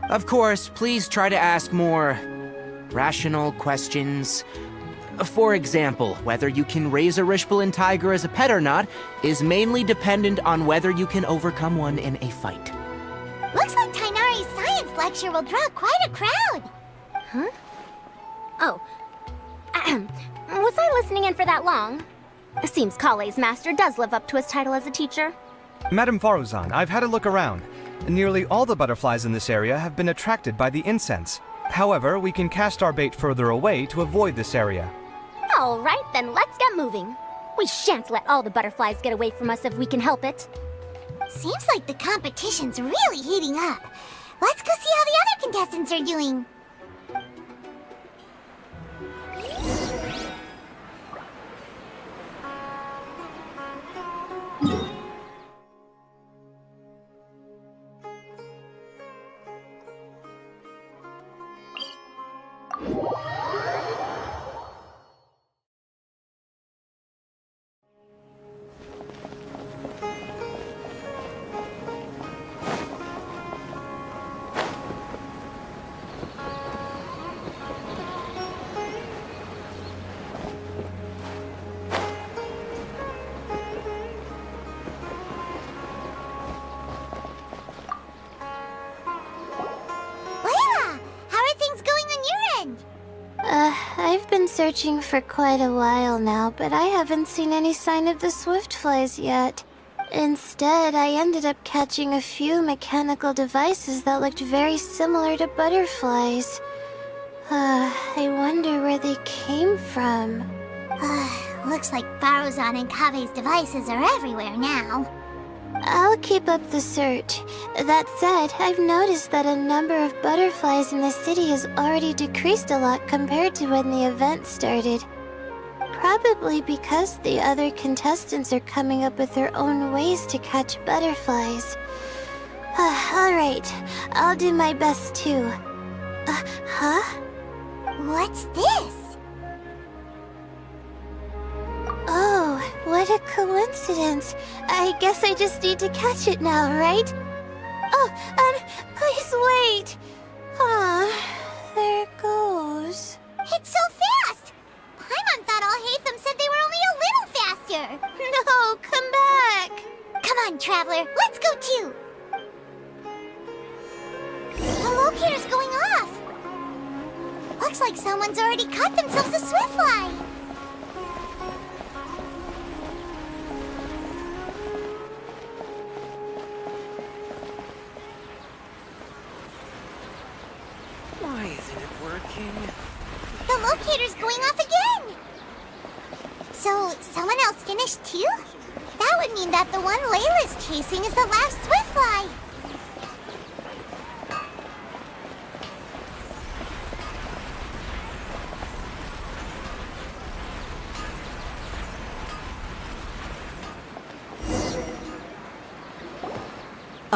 Of course, please try to ask more rational questions. For example, whether you can raise a Rishbalin tiger as a pet or not is mainly dependent on whether you can overcome one in a fight. Looks like Tainari's science lecture will draw quite a crowd. Huh? Oh. Was I listening in for that long? It seems Kale's master does live up to his title as a teacher. Madame Faruzan, I've had a look around. Nearly all the butterflies in this area have been attracted by the incense. However, we can cast our bait further away to avoid this area. All right, then let's get moving. We shan't let all the butterflies get away from us if we can help it. Seems like the competition's really heating up. Let's go see how the other contestants are doing. I've been searching for quite a while now, but I haven't seen any sign of the swiftflies yet. Instead, I ended up catching a few mechanical devices that looked very similar to butterflies. I wonder where they came from. Looks like Faruzan and Kave's devices are everywhere now. I'll keep up the search. That said, I've noticed that a number of butterflies in the city has already decreased a lot compared to when the event started. Probably because the other contestants are coming up with their own ways to catch butterflies. Alright, I'll do my best too. Huh? What's this? Oh, what a coincidence. I guess I just need to catch it now, right? Oh, please wait. There it goes. It's so fast! Paimon thought all Hatham said they were only a little faster. No, come back. Come on, Traveler, let's go too. The locator's going off. Looks like someone's already caught themselves a swiftfly. Why isn't it working? The locator's going off again! So, someone else finished too? That would mean that the one Layla's chasing is the last swiftfly.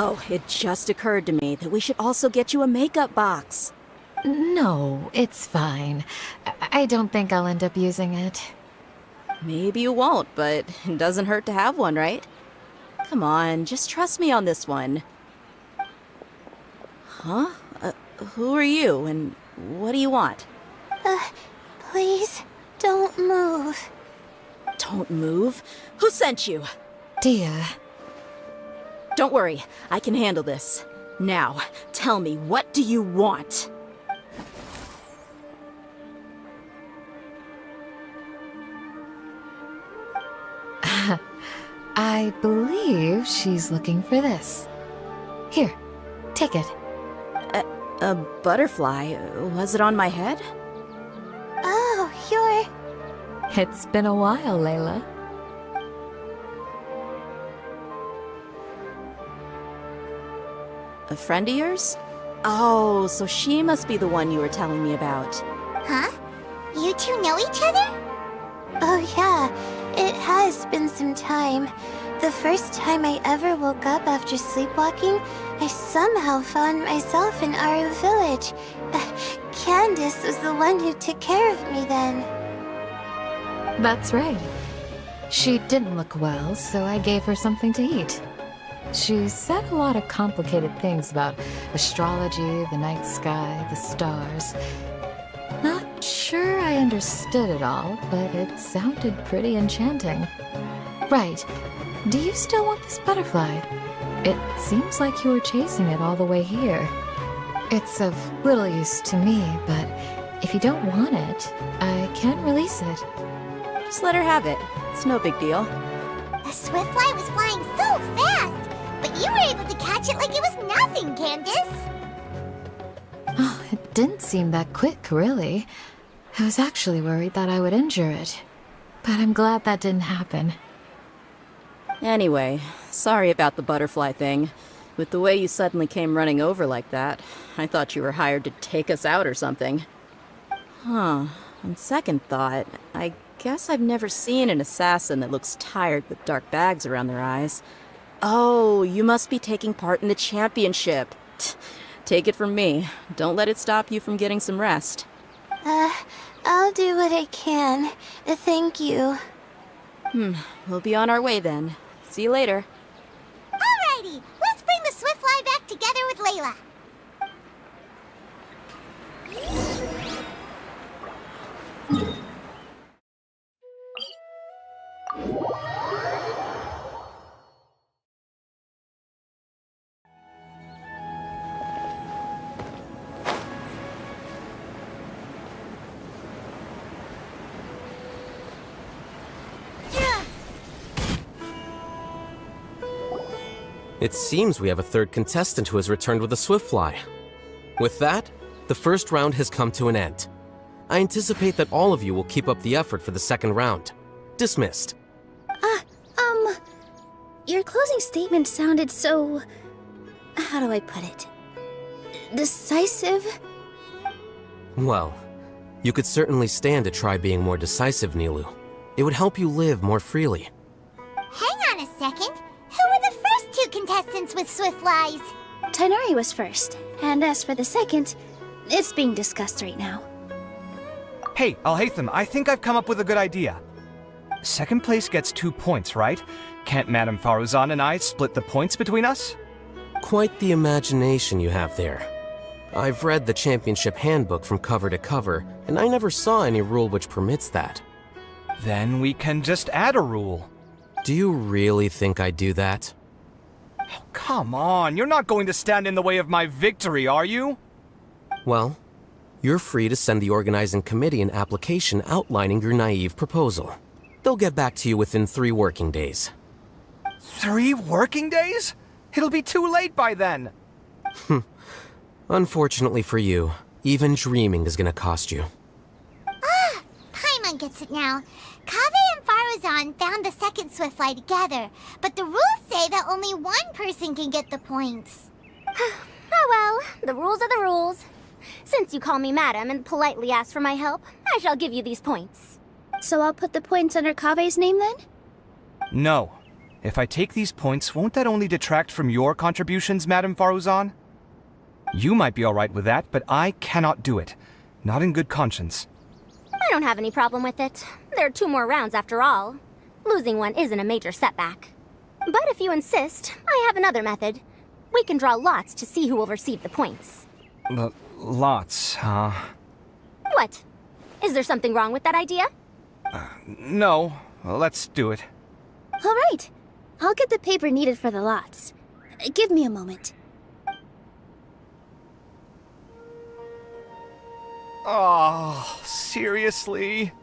Oh, it just occurred to me that we should also get you a makeup box. No, it's fine. I don't think I'll end up using it. Maybe you won't, but it doesn't hurt to have one, right? Come on, just trust me on this one. Huh? Who are you, and what do you want? Please, don't move. Don't move? Who sent you? Dia. Don't worry, I can handle this. Now, tell me, what do you want? I believe she's looking for this. Here, take it. A butterfly? Was it on my head? Oh, you're... It's been a while, Layla. A friend of yours? Oh, so she must be the one you were telling me about. Huh? You two know each other? Oh yeah, it has been some time. The first time I ever woke up after sleepwalking, I somehow found myself in our village. Candace was the one who took care of me then. That's right. She didn't look well, so I gave her something to eat. She said a lot of complicated things about astrology, the night sky, the stars. Not sure I understood it all, but it sounded pretty enchanting. Right. Do you still want this butterfly? It seems like you were chasing it all the way here. It's of little use to me, but if you don't want it, I can't release it. Just let her have it. It's no big deal. The swiftfly was flying so fast, but you were able to catch it like it was nothing, Candace. Oh, it didn't seem that quick, really. I was actually worried that I would injure it, but I'm glad that didn't happen. Anyway, sorry about the butterfly thing. With the way you suddenly came running over like that, I thought you were hired to take us out or something. Huh. On second thought, I guess I've never seen an assassin that looks tired with dark bags around their eyes. Oh, you must be taking part in the championship. Take it from me. Don't let it stop you from getting some rest. I'll do what I can. Thank you. We'll be on our way then. See you later. Alrighty, let's bring the swiftfly back together with Layla. It seems we have a third contestant who has returned with a swiftfly. With that, the first round has come to an end. I anticipate that all of you will keep up the effort for the second round. Dismissed. Your closing statement sounded so... how do I put it? Decisive? Well, you could certainly stand to try being more decisive, Nilu. It would help you live more freely. Hang on a second. Who were the first two contestants with swiftflies? Tighnari was first, and as for the second, it's being discussed right now. Hey, Alhaitham, I think I've come up with a good idea. Second place gets 2 points, right? Can't Madame Faruzan and I split the points between us? Quite the imagination you have there. I've read the championship handbook from cover to cover, and I never saw any rule which permits that. Then we can just add a rule. Do you really think I'd do that? Oh, come on, you're not going to stand in the way of my victory, are you? Well, you're free to send the organizing committee an application outlining your naive proposal. They'll get back to you within 3 working days. 3 working days? It'll be too late by then. Unfortunately for you, even dreaming is gonna cost you. Paimon gets it now. Kaveh and Faruzan found the second swiftfly together, but the rules say that only one person can get the points. Oh well, the rules are the rules. Since you call me madam and politely ask for my help, I shall give you these points. So I'll put the points under Kaveh's name then? No. If I take these points, won't that only detract from your contributions, Madame Faruzan? You might be alright with that, but I cannot do it. Not in good conscience. I don't have any problem with it. There are 2 more rounds after all. Losing one isn't a major setback. But if you insist, I have another method. We can draw lots to see who will receive the points. Lots, huh? What? Is there something wrong with that idea? No. Well, let's do it. All right. I'll get the paper needed for the lots. Give me a moment. Oh, seriously?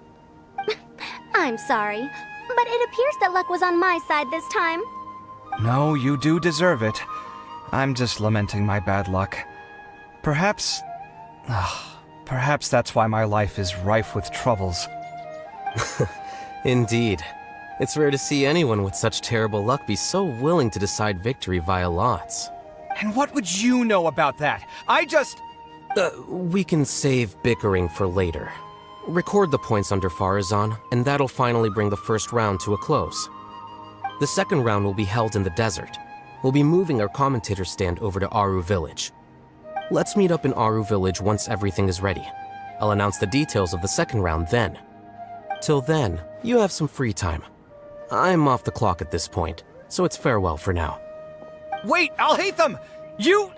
I'm sorry, but it appears that luck was on my side this time. No, you do deserve it. I'm just lamenting my bad luck. Perhaps that's why my life is rife with troubles. Indeed. It's rare to see anyone with such terrible luck be so willing to decide victory via lots. And what would you know about that? We can save bickering for later. Record the points under Faruzan, and that'll finally bring the first round to a close. The second round will be held in the desert. We'll be moving our commentator stand over to Aru Village. Let's meet up in Aru Village once everything is ready. I'll announce the details of the second round then. Till then, you have some free time. I'm off the clock at this point, so it's farewell for now. Wait, I'll hate them! You...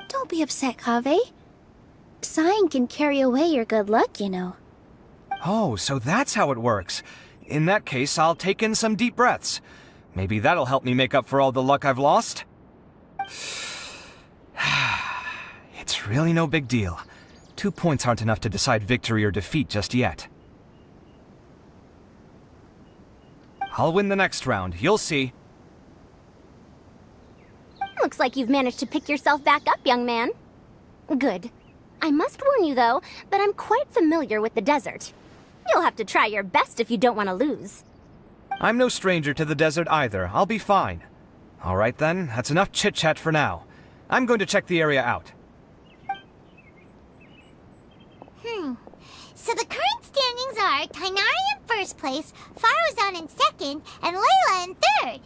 Don't be upset, Kaveh. Sighing can carry away your good luck, you know. Oh, so that's how it works. In that case, I'll take in some deep breaths. Maybe that'll help me make up for all the luck I've lost. It's really no big deal. 2 points aren't enough to decide victory or defeat just yet. I'll win the next round, you'll see. Looks like you've managed to pick yourself back up, young man. Good. I must warn you, though, that I'm quite familiar with the desert. You'll have to try your best if you don't want to lose. I'm no stranger to the desert either. I'll be fine. All right then, that's enough chit-chat for now. I'm going to check the area out. So the current standings are Tighnari in first place, Faruzan in second, and Layla in third.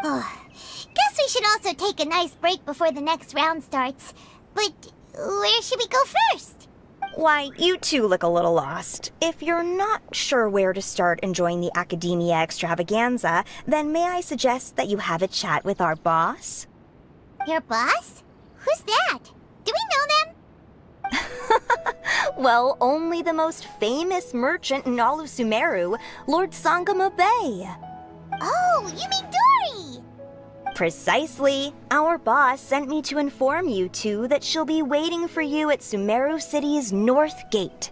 Guess we should also take a nice break before the next round starts. But where should we go first? Why, you two look a little lost. If you're not sure where to start enjoying the Academia Extravaganza, then may I suggest that you have a chat with our boss? Your boss? Who's that? Do we know them? Well, only the most famous merchant in all of Sumeru, Lord Sangamo Bay. Oh, you mean Dory! Precisely. Our boss sent me to inform you two that she'll be waiting for you at Sumeru City's North Gate.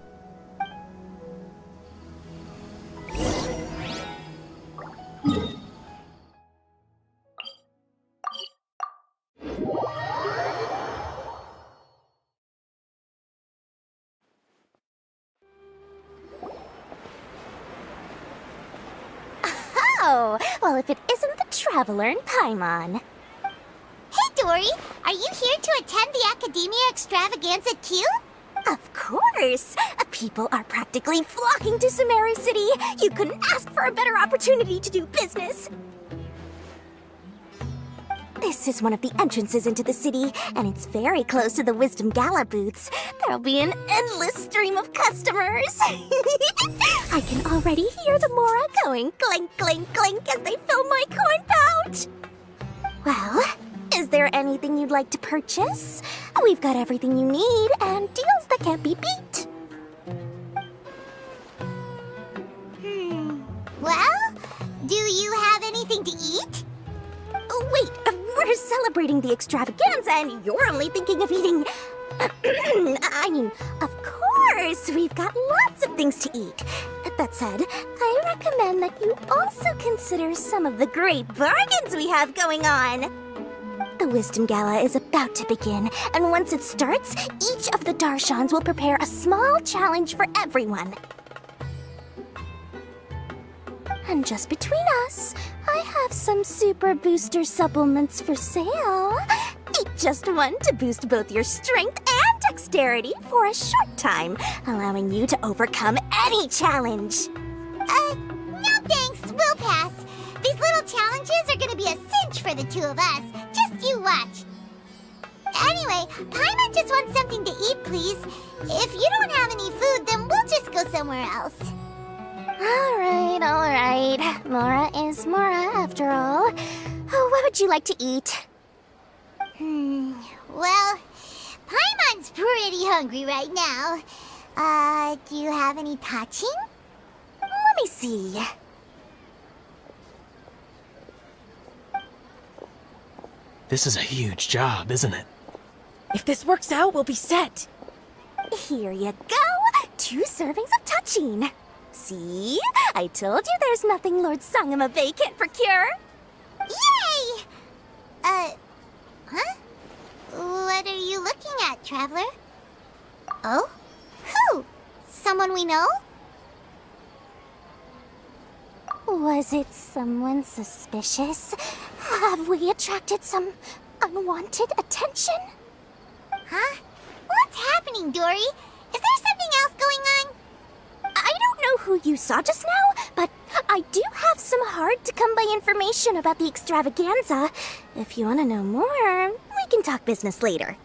Oh, well, if it isn't the Traveler in Paimon. Hey, Dory! Are you here to attend the Academia Extravaganza too? Of course! People are practically flocking to Sumeru City. You couldn't ask for a better opportunity to do business. This is one of the entrances into the city, and it's very close to the Wisdom Gala booths. There'll be an endless stream of customers. I can already hear the Mora going clink, clink, clink as they fill my coin pouch. Well, is there anything you'd like to purchase? We've got everything you need and deals that can't be beat. Well, do you have anything to eat? Wait, we're celebrating the extravaganza and you're only thinking of eating... I mean, of course, we've got lots of things to eat. That said, I recommend that you also consider some of the great bargains we have going on. The Wisdom Gala is about to begin, and once it starts, each of the Darshans will prepare a small challenge for everyone. And just between us, I have some super booster supplements for sale. Eat just one to boost both your strength and dexterity for a short time, allowing you to overcome any challenge. much for the two of us. Just you watch. Anyway, Paimon just wants something to eat, please. If you don't have any food, then we'll just go somewhere else. Alright. Mora is Mora, after all. Oh, what would you like to eat? Well, Paimon's pretty hungry right now. Do you have any touching? Let me see. This is a huge job, isn't it? If this works out, we'll be set. Here you go. 2 servings of touching. See? I told you there's nothing Lord Sangamabe can't procure. Yay! Huh? What are you looking at, Traveler? Oh? Who? Someone we know? Was it someone suspicious? Have we attracted some unwanted attention? Huh? What's happening, Dory? Is there something else going on? I don't know who you saw just now, but I do have some hard-to-come-by information about the extravaganza. If you want to know more, we can talk business later.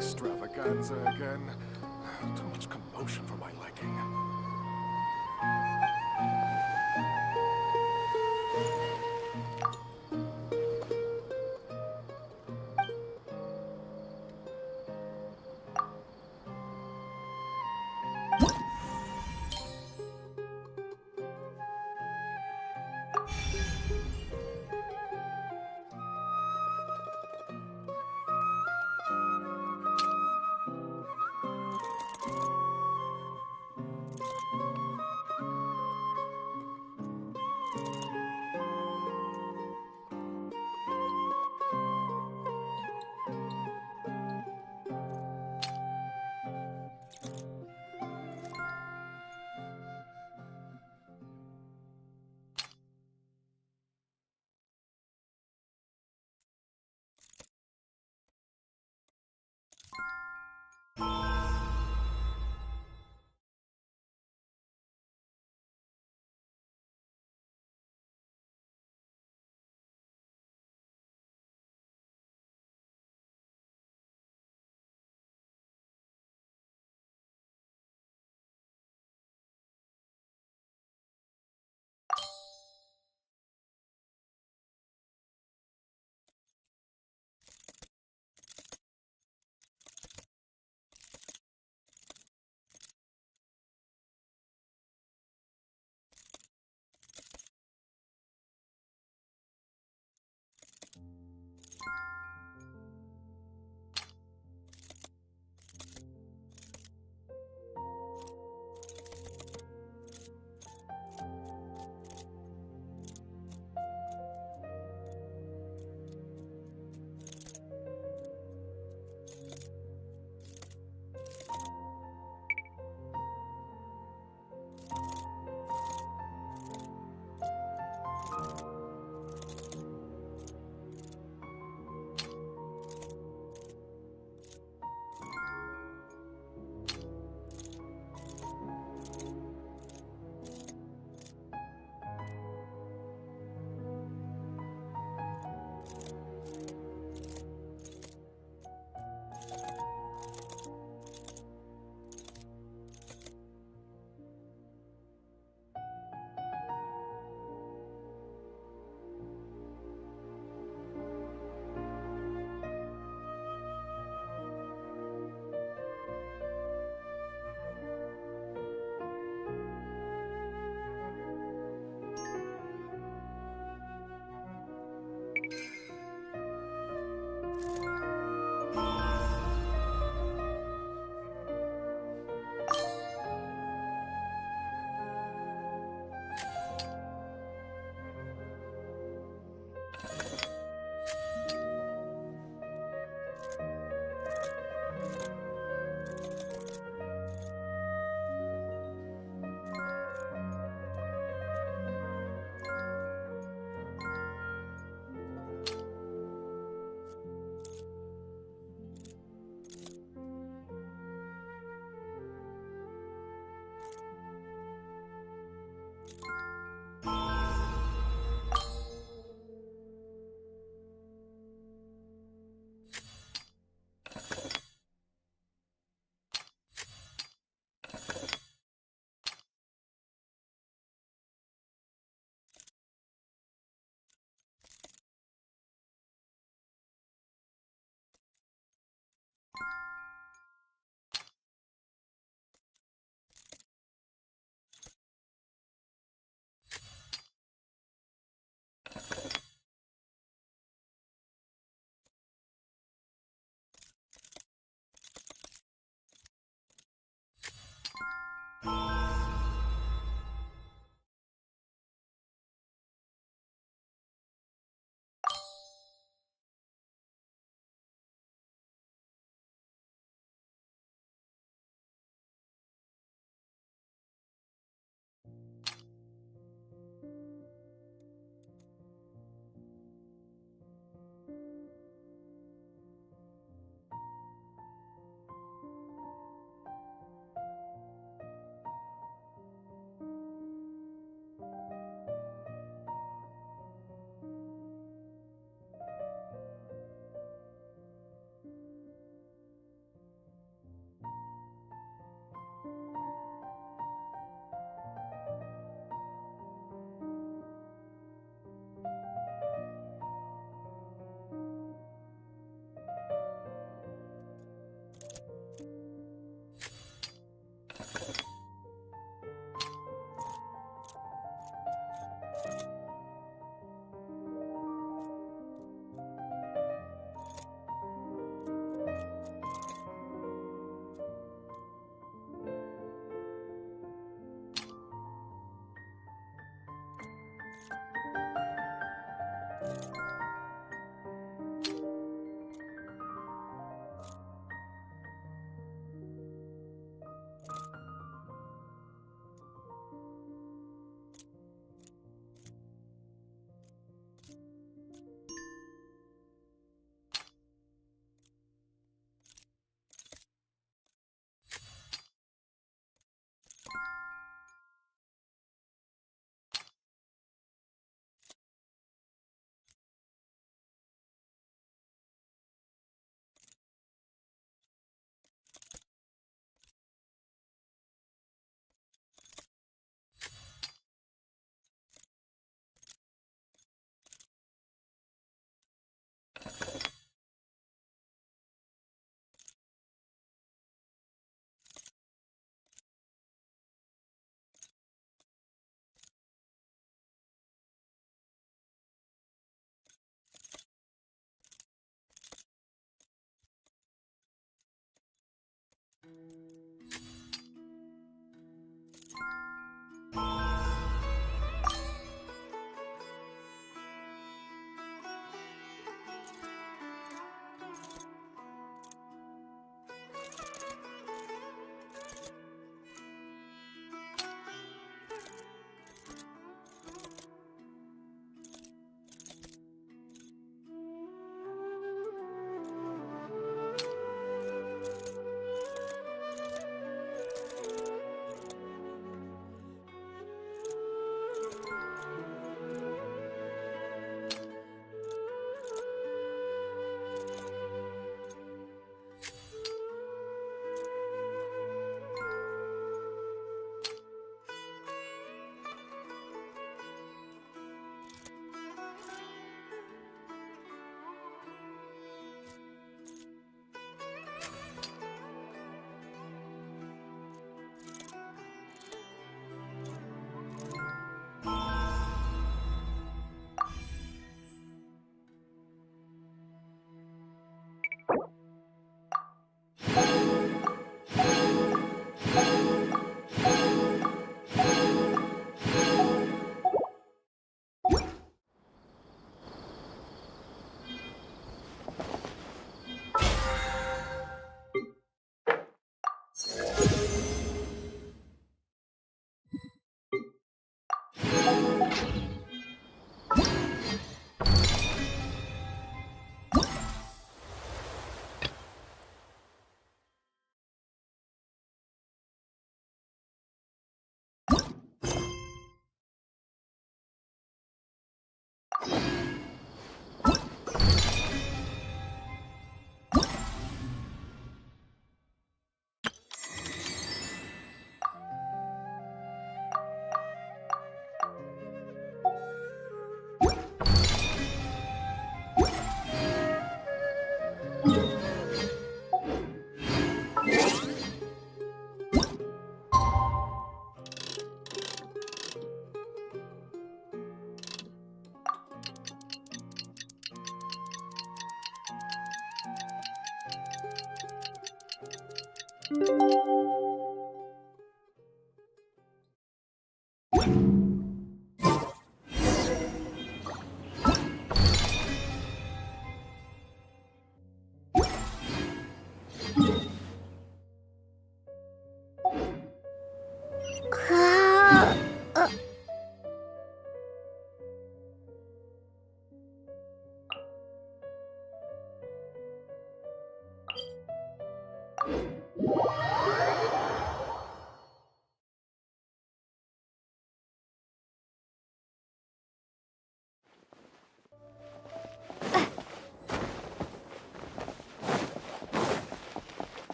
Extravaganza again. Too much commotion for my liking.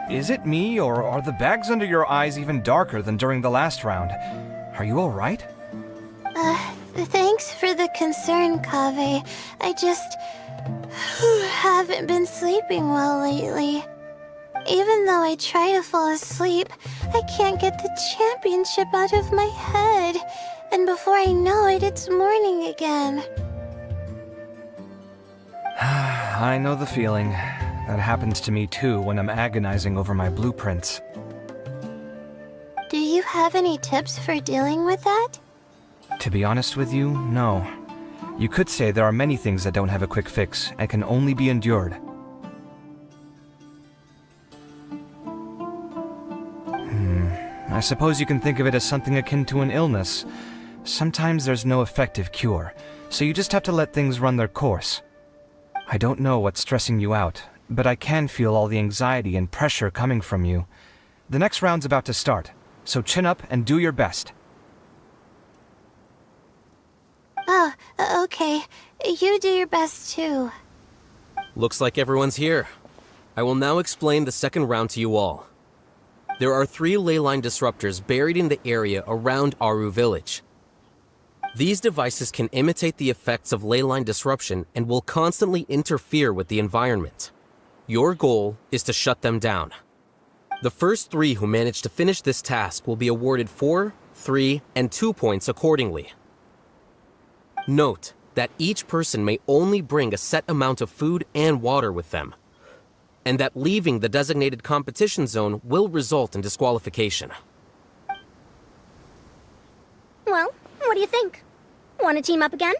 Is it me, or are the bags under your eyes even darker than during the last round? Are you alright? Thanks for the concern, Kaveh. I just haven't been sleeping well lately. Even though I try to fall asleep, I can't get the championship out of my head. And before I know it, it's morning again. I know the feeling. That happens to me too when I'm agonizing over my blueprints. Do you have any tips for dealing with that? To be honest with you, no. You could say there are many things that don't have a quick fix and can only be endured. I suppose you can think of it as something akin to an illness. Sometimes there's no effective cure, so you just have to let things run their course. I don't know what's stressing you out, but I can feel all the anxiety and pressure coming from you. The next round's about to start, so chin up and do your best. Oh, okay. You do your best too. Looks like everyone's here. I will now explain the second round to you all. There are 3 ley line disruptors buried in the area around Aru Village. These devices can imitate the effects of ley line disruption and will constantly interfere with the environment. Your goal is to shut them down. The first 3 who manage to finish this task will be awarded 4, 3, and 2 points accordingly. Note that each person may only bring a set amount of food and water with them, and that leaving the designated competition zone will result in disqualification. Well, what do you think? Want to team up again?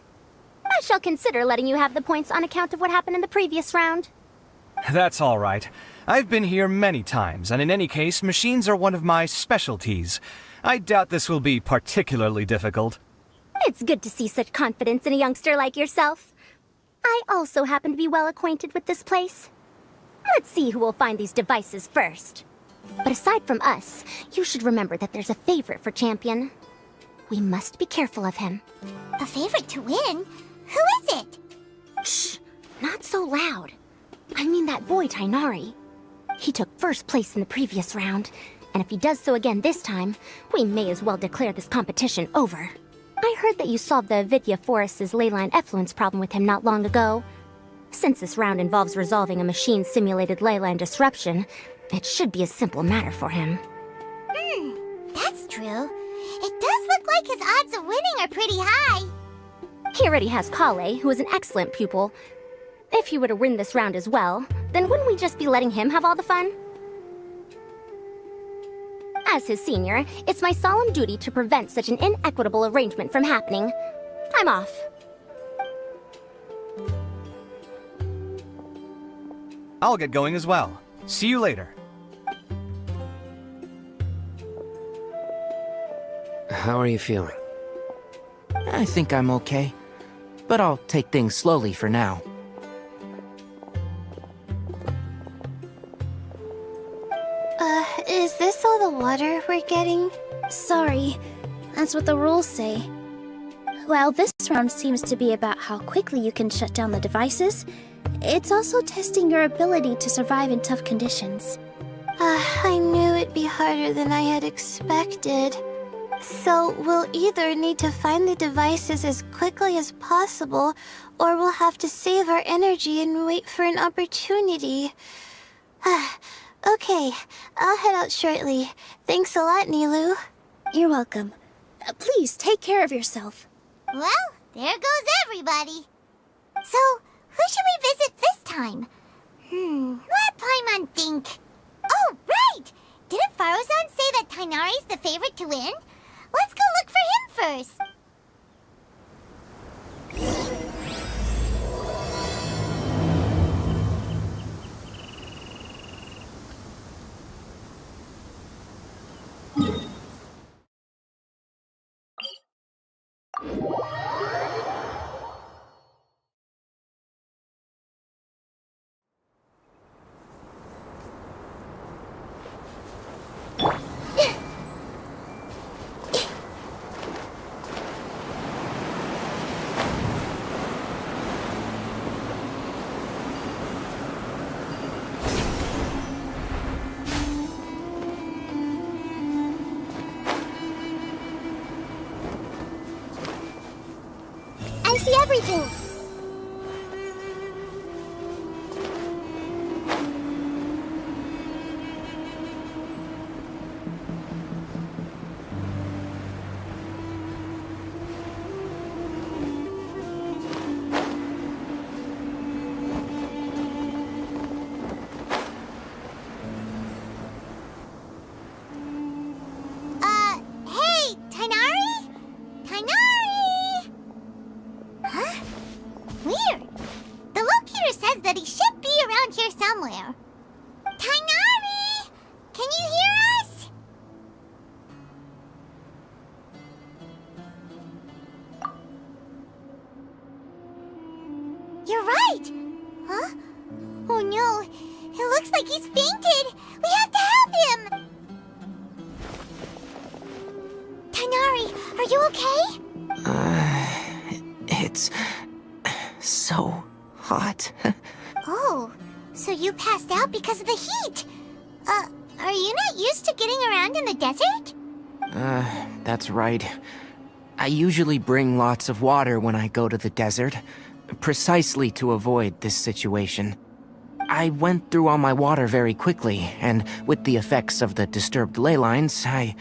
I shall consider letting you have the points on account of what happened in the previous round. That's all right. I've been here many times, and in any case, machines are one of my specialties. I doubt this will be particularly difficult. It's good to see such confidence in a youngster like yourself. I also happen to be well acquainted with this place. Let's see who will find these devices first. But aside from us, you should remember that there's a favorite for Champion. We must be careful of him. A favorite to win? Who is it? Shh! Not so loud. I mean that boy, Tainari. He took first place in the previous round, and if he does so again this time, we may as well declare this competition over. I heard that you solved the Avidya Forest's ley line effluence problem with him not long ago. Since this round involves resolving a machine-simulated ley line disruption, it should be a simple matter for him. That's true. It does look like his odds of winning are pretty high. He already has Kale, who is an excellent pupil. If he were to win this round as well, then wouldn't we just be letting him have all the fun? As his senior, it's my solemn duty to prevent such an inequitable arrangement from happening. I'm off. I'll get going as well. See you later. How are you feeling? I think I'm okay, but I'll take things slowly for now. Is this all the water we're getting? Sorry, that's what the rules say. While this round seems to be about how quickly you can shut down the devices, it's also testing your ability to survive in tough conditions. I knew it'd be harder than I had expected. So we'll either need to find the devices as quickly as possible, or we'll have to save our energy and wait for an opportunity. Okay, I'll head out shortly. Thanks a lot, Nilu. You're welcome. Please take care of yourself. Well, there goes everybody. So, who should we visit this time? Let Paimon think. Oh, right! Didn't Faruzan say that Tainari's the favorite to win? Let's go look for him first. everything! Hey, Tainari? Tainari! Huh? Weird. The locator says that he should be around here somewhere. Tainari! Can you hear us? You're right! Huh? Oh no, it looks like he's fainted! We have to help him! Tainari, are you okay? It's so hot. Oh, so you passed out because of the heat? Are you not used to getting around in the desert? That's right. I usually bring lots of water when I go to the desert, precisely to avoid this situation. I went through all my water very quickly, and with the effects of the disturbed ley lines, I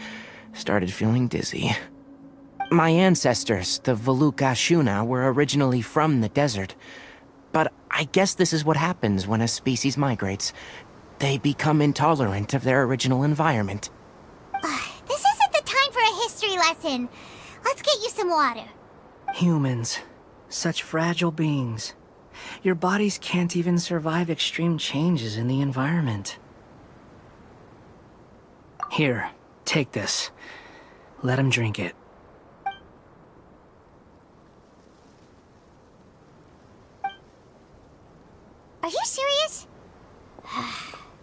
started feeling dizzy. My ancestors, the Valukashuna, were originally from the desert. But I guess this is what happens when a species migrates. They become intolerant of their original environment. This isn't the time for a history lesson. Let's get you some water. Humans. Such fragile beings. Your bodies can't even survive extreme changes in the environment. Here, take this. Let him drink it. Are you serious?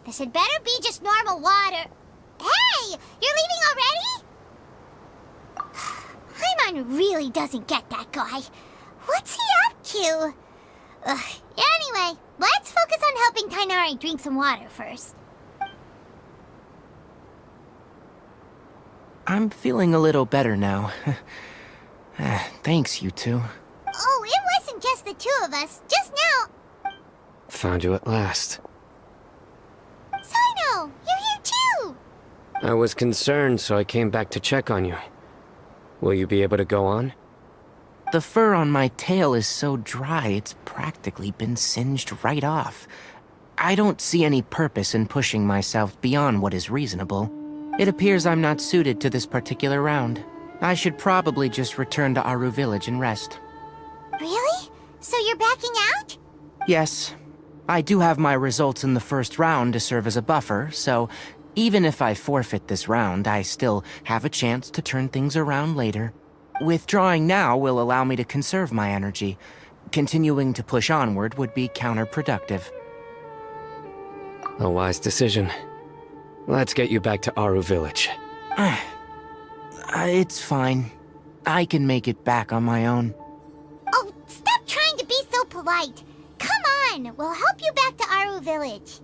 This had better be just normal water. Hey! You're leaving already? Paimon really doesn't get that guy. What's he up to? Anyway, let's focus on helping Tainari drink some water first. I'm feeling a little better now. Thanks, you two. Oh, it wasn't just the two of us. Just now. Found you at last. Sino, you're here too! I was concerned, so I came back to check on you. Will you be able to go on? The fur on my tail is so dry, it's practically been singed right off. I don't see any purpose in pushing myself beyond what is reasonable. It appears I'm not suited to this particular round. I should probably just return to Aru Village and rest. Really? So you're backing out? Yes. I do have my results in the first round to serve as a buffer, so even if I forfeit this round, I still have a chance to turn things around later. Withdrawing now will allow me to conserve my energy. Continuing to push onward would be counterproductive. A wise decision. Let's get you back to Aru Village. It's fine. I can make it back on my own. Oh, stop trying to be so polite. Come on, we'll help you back to Aru Village.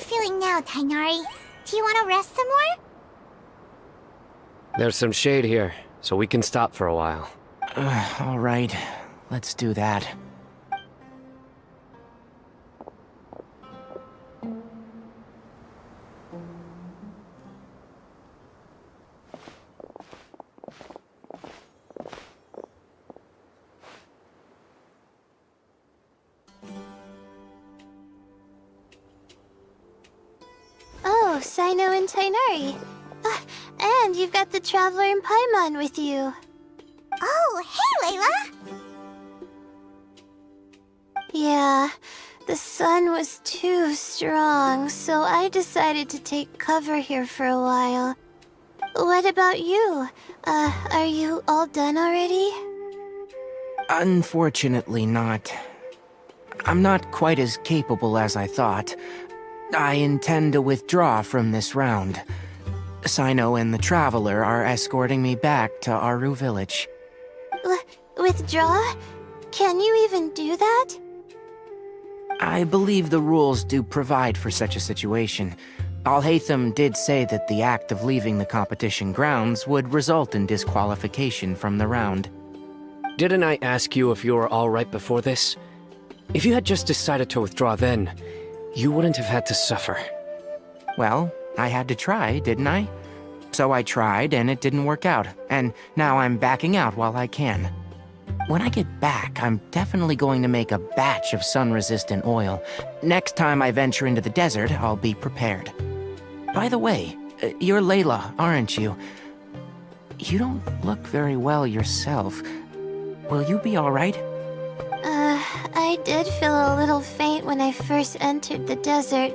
Feeling now, Tainari? Do you want to rest some more? There's some shade here, so we can stop for a while. All right, let's do that. Oh, Sino and Tainari. And you've got the Traveler and Paimon with you. Oh, hey, Layla! Yeah, the sun was too strong, so I decided to take cover here for a while. What about you? Are you all done already? Unfortunately not. I'm not quite as capable as I thought. I intend to withdraw from this round. Sino and the Traveler are escorting me back to Aru Village. Withdraw? Can you even do that? I believe the rules do provide for such a situation. Alhaitham did say that the act of leaving the competition grounds would result in disqualification from the round. Didn't I ask you if you were all right before this? If you had just decided to withdraw then, you wouldn't have had to suffer. Well, I had to try, didn't I? So I tried, and it didn't work out, and now I'm backing out while I can. When I get back, I'm definitely going to make a batch of sun-resistant oil. Next time I venture into the desert, I'll be prepared. By the way, you're Layla, aren't you? You don't look very well yourself. Will you be all right? I did feel a little faint when I first entered the desert,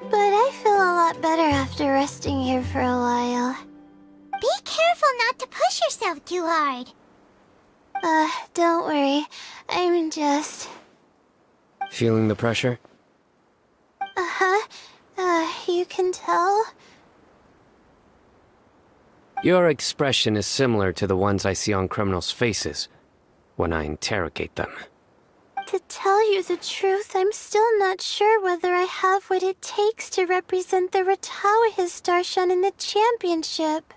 but I feel a lot better after resting here for a while. Be careful not to push yourself too hard. Don't worry. I'm just... Feeling the pressure? You can tell? Your expression is similar to the ones I see on criminals' faces when I interrogate them. To tell you the truth, I'm still not sure whether I have what it takes to represent the Ratawa Darshan in the championship.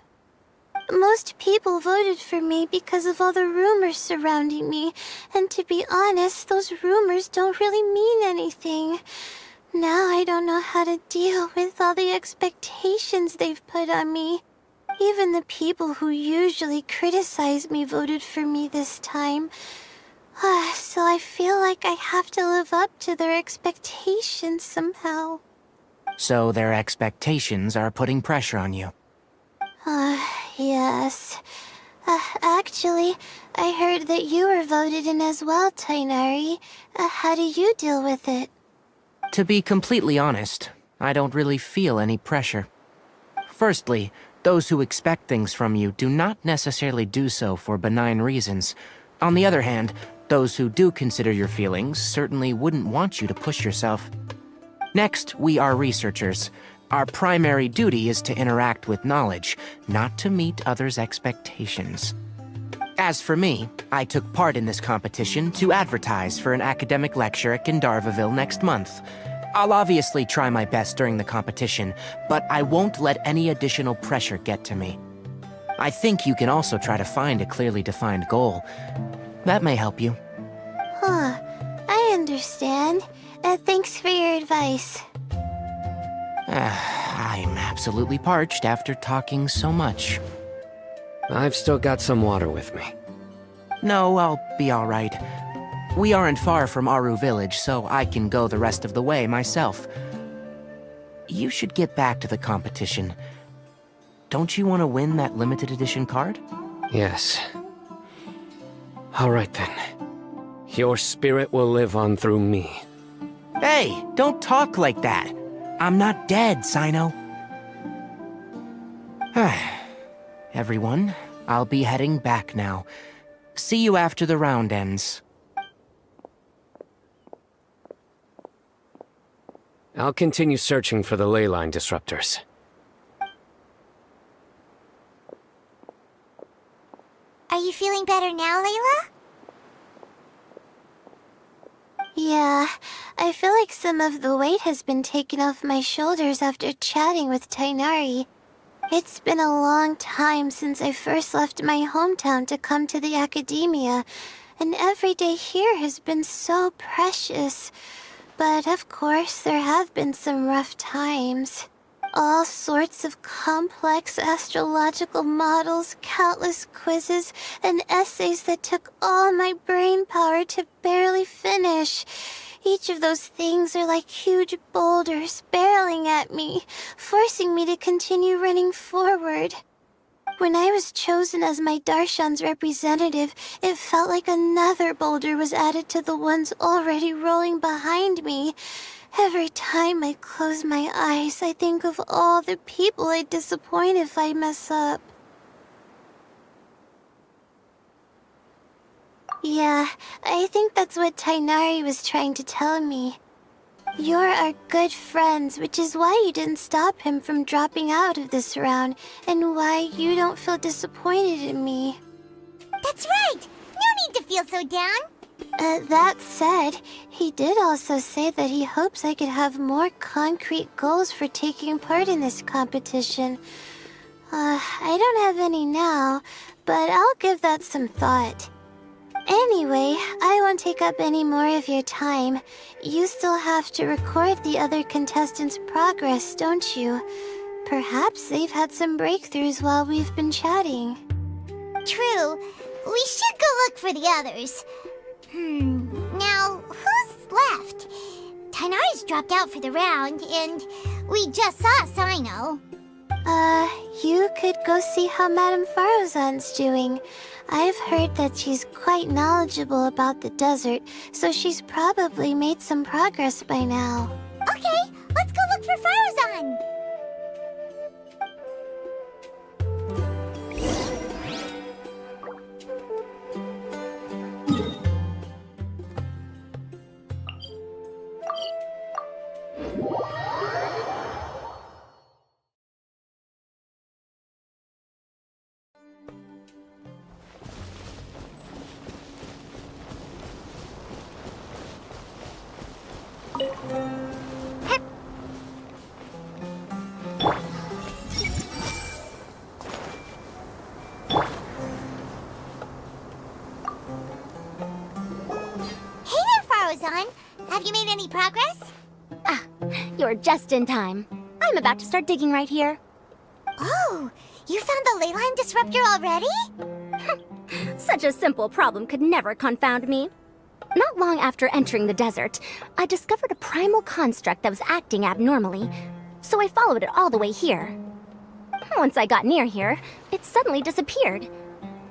Most people voted for me because of all the rumors surrounding me, and to be honest, those rumors don't really mean anything. Now I don't know how to deal with all the expectations they've put on me. Even the people who usually criticize me voted for me this time. So I feel like I have to live up to their expectations somehow. So their expectations are putting pressure on you. Yes. Actually, I heard that you were voted in as well, Tainari. How do you deal with it? To be completely honest, I don't really feel any pressure. Firstly, those who expect things from you do not necessarily do so for benign reasons. On the other hand, those who do consider your feelings certainly wouldn't want you to push yourself. Next, we are researchers. Our primary duty is to interact with knowledge, not to meet others' expectations. As for me, I took part in this competition to advertise for an academic lecture at Gandharvaville next month. I'll obviously try my best during the competition, but I won't let any additional pressure get to me. I think you can also try to find a clearly defined goal. That may help you. again. Thanks for your advice. I'm absolutely parched after talking so much. I've still got some water with me. No, I'll be all right. We aren't far from Aru Village, so I can go the rest of the way myself. You should get back to the competition. Don't you want to win that limited edition card? Yes. All right then. Your spirit will live on through me. Hey, don't talk like that. I'm not dead, Sino. Everyone, I'll be heading back now. See you after the round ends. I'll continue searching for the ley line disruptors. Are you feeling better now, Layla? Yeah, I feel like some of the weight has been taken off my shoulders after chatting with Tighnari. It's been a long time since I first left my hometown to come to the academia, and every day here has been so precious. But of course, there have been some rough times. All sorts of complex astrological models, countless quizzes, and essays that took all my brain power to barely finish. Each of those things are like huge boulders barreling at me, forcing me to continue running forward. When I was chosen as my Darshan's representative, it felt like another boulder was added to the ones already rolling behind me. Every time I close my eyes, I think of all the people I'd disappoint if I mess up. Yeah, I think that's what Tighnari was trying to tell me. You're our good friends, which is why you didn't stop him from dropping out of this round, and why you don't feel disappointed in me. That's right! No need to feel so down! That said, he did also say that he hopes I could have more concrete goals for taking part in this competition. I don't have any now, but I'll give that some thought. Anyway, I won't take up any more of your time. You still have to record the other contestants' progress, don't you? Perhaps they've had some breakthroughs while we've been chatting. True. We should go look for the others. Now, who's left? Tighnari's dropped out for the round, and we just saw Sino. You could go see how Madame Farozan's doing. I've heard that she's quite knowledgeable about the desert, so she's probably made some progress by now. Okay, let's go look for Farozan! Have you made any progress? You're just in time. I'm about to start digging right here. Oh, you found the ley line disruptor already? Such a simple problem could never confound me. Not long after entering the desert, I discovered a primal construct that was acting abnormally, so I followed it all the way here. Once I got near here, it suddenly disappeared.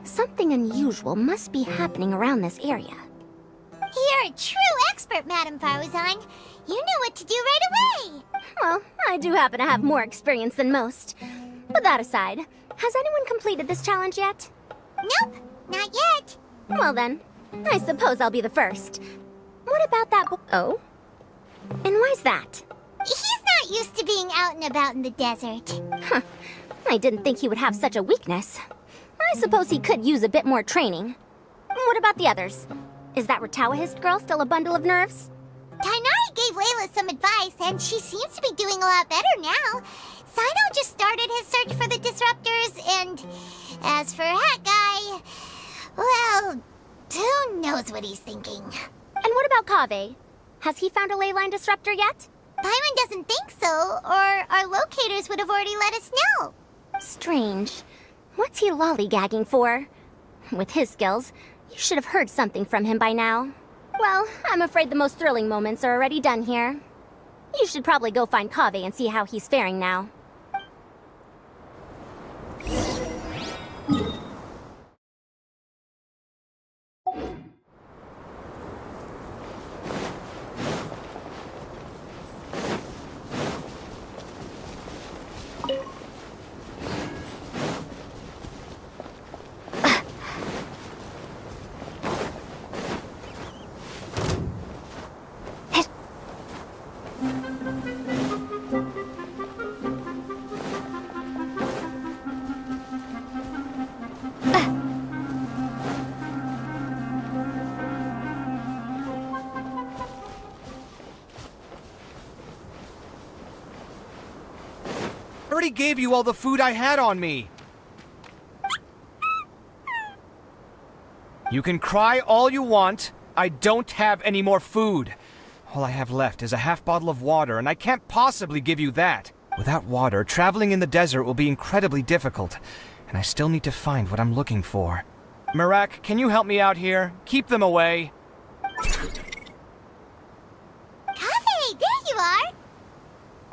Something unusual must be happening around this area. You're a true expert, Madame Farozan. You knew what to do right away. Well, I do happen to have more experience than most. But that aside, has anyone completed this challenge yet? Nope, not yet. Well then, I suppose I'll be the first. What about that Oh? And why's that? He's not used to being out and about in the desert. Huh. I didn't think he would have such a weakness. I suppose he could use a bit more training. What about the others? Is that Ratawahist girl still a bundle of nerves? Tighnari gave Layla some advice, and she seems to be doing a lot better now. Sino just started his search for the disruptors, and as for Hat Guy, well, who knows what he's thinking. And what about Kaveh? Has he found a ley line disruptor yet? Paimon doesn't think so, or our locators would have already let us know. Strange. What's he lollygagging for? With his skills, you should have heard something from him by now. Well, I'm afraid the most thrilling moments are already done here. You should probably go find Kaveh and see how he's faring now. I already gave you all the food I had on me. You can cry all you want. I don't have any more food. All I have left is a half bottle of water, and I can't possibly give you that. Without water, traveling in the desert will be incredibly difficult, and I still need to find what I'm looking for. Merak, can you help me out here? Keep them away. Kaveh, there you are!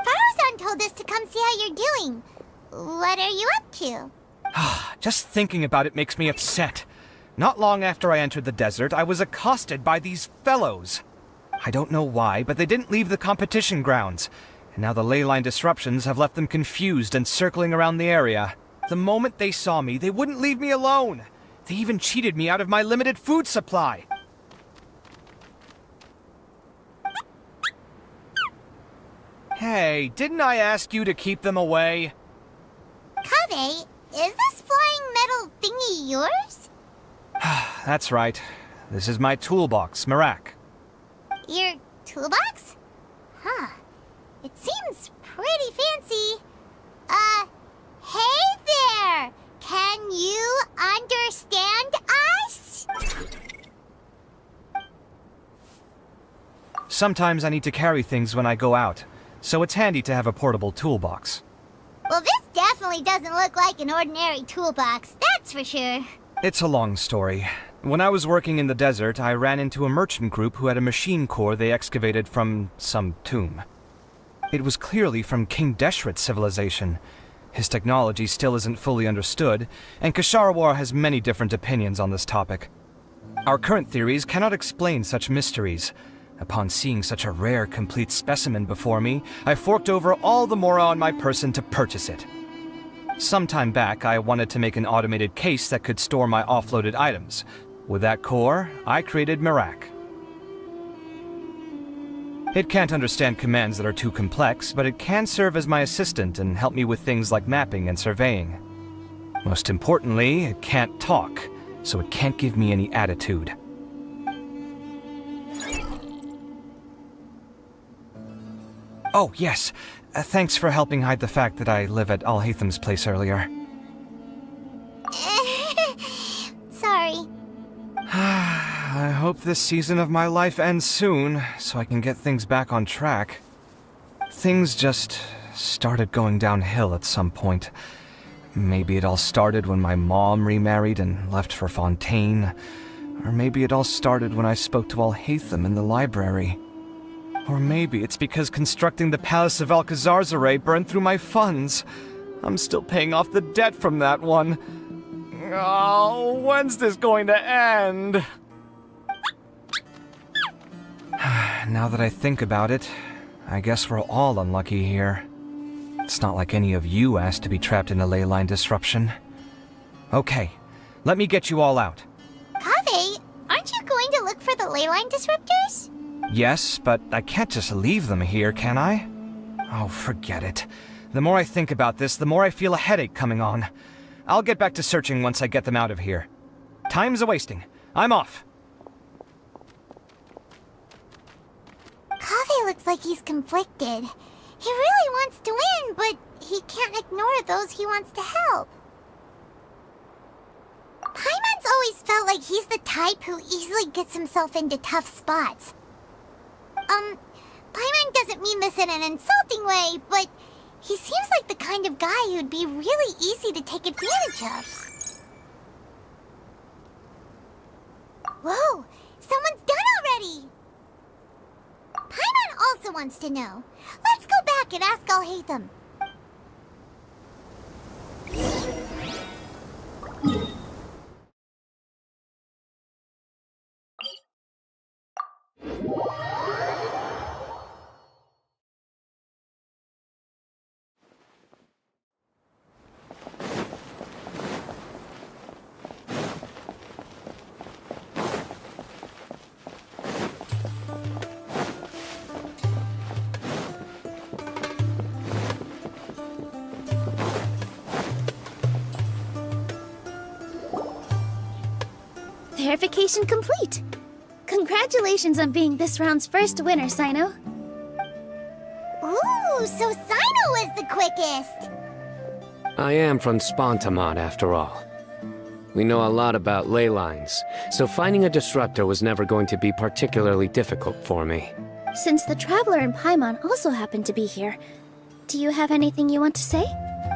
Farozan told us to come see how you're doing. What are you up to? Just thinking about it makes me upset. Not long after I entered the desert, I was accosted by these fellows. I don't know why, but they didn't leave the competition grounds, and now the ley line disruptions have left them confused and circling around the area. The moment they saw me, they wouldn't leave me alone. They even cheated me out of my limited food supply. Hey, didn't I ask you to keep them away? Kaveh, is this flying metal thingy yours? That's right. This is my toolbox, Merak. Your toolbox? Huh. It seems pretty fancy. Hey there! Can you understand us? Sometimes I need to carry things when I go out, so it's handy to have a portable toolbox. Well, this definitely doesn't look like an ordinary toolbox, that's for sure. It's a long story. When I was working in the desert, I ran into a merchant group who had a machine core they excavated from some tomb. It was clearly from King Deshret's civilization. His technology still isn't fully understood, and Kasharawar has many different opinions on this topic. Our current theories cannot explain such mysteries. Upon seeing such a rare, complete specimen before me, I forked over all the mora on my person to purchase it. Some time back, I wanted to make an automated case that could store my offloaded items. With that core, I created Merak. It can't understand commands that are too complex, but it can serve as my assistant and help me with things like mapping and surveying. Most importantly, it can't talk, so it can't give me any attitude. Oh, yes. Thanks for helping hide the fact that I live at Alhatham's place earlier. Sorry. I hope this season of my life ends soon, so I can get things back on track. Things just started going downhill at some point. Maybe it all started when my mom remarried and left for Fontaine. Or maybe it all started when I spoke to Alhatham in the library. Or maybe it's because constructing the Palace of Alcazarzaray burned through my funds. I'm still paying off the debt from that one. Oh, when's this going to end? Now that I think about it, I guess we're all unlucky here. It's not like any of you asked to be trapped in a ley line disruption. Okay, let me get you all out. Kaveh, aren't you going to look for the ley line disruptors? Yes, but I can't just leave them here, can I? Oh, forget it. The more I think about this, the more I feel a headache coming on. I'll get back to searching once I get them out of here. Time's a-wasting. I'm off. Kaveh looks like he's conflicted. He really wants to win, but he can't ignore those he wants to help. Paimon's always felt like he's the type who easily gets himself into tough spots. Paimon doesn't mean this in an insulting way, but he seems like the kind of guy who'd be really easy to take advantage of. Whoa! Someone's done already! Paimon also wants to know. Let's go back and ask Alhaitham. Verification complete! Congratulations on being this round's first winner, Sino. Ooh, so Sino was the quickest! I am from Spontamod, after all. We know a lot about ley lines, so finding a disruptor was never going to be particularly difficult for me. Since the Traveler and Paimon also happen to be here, do you have anything you want to say?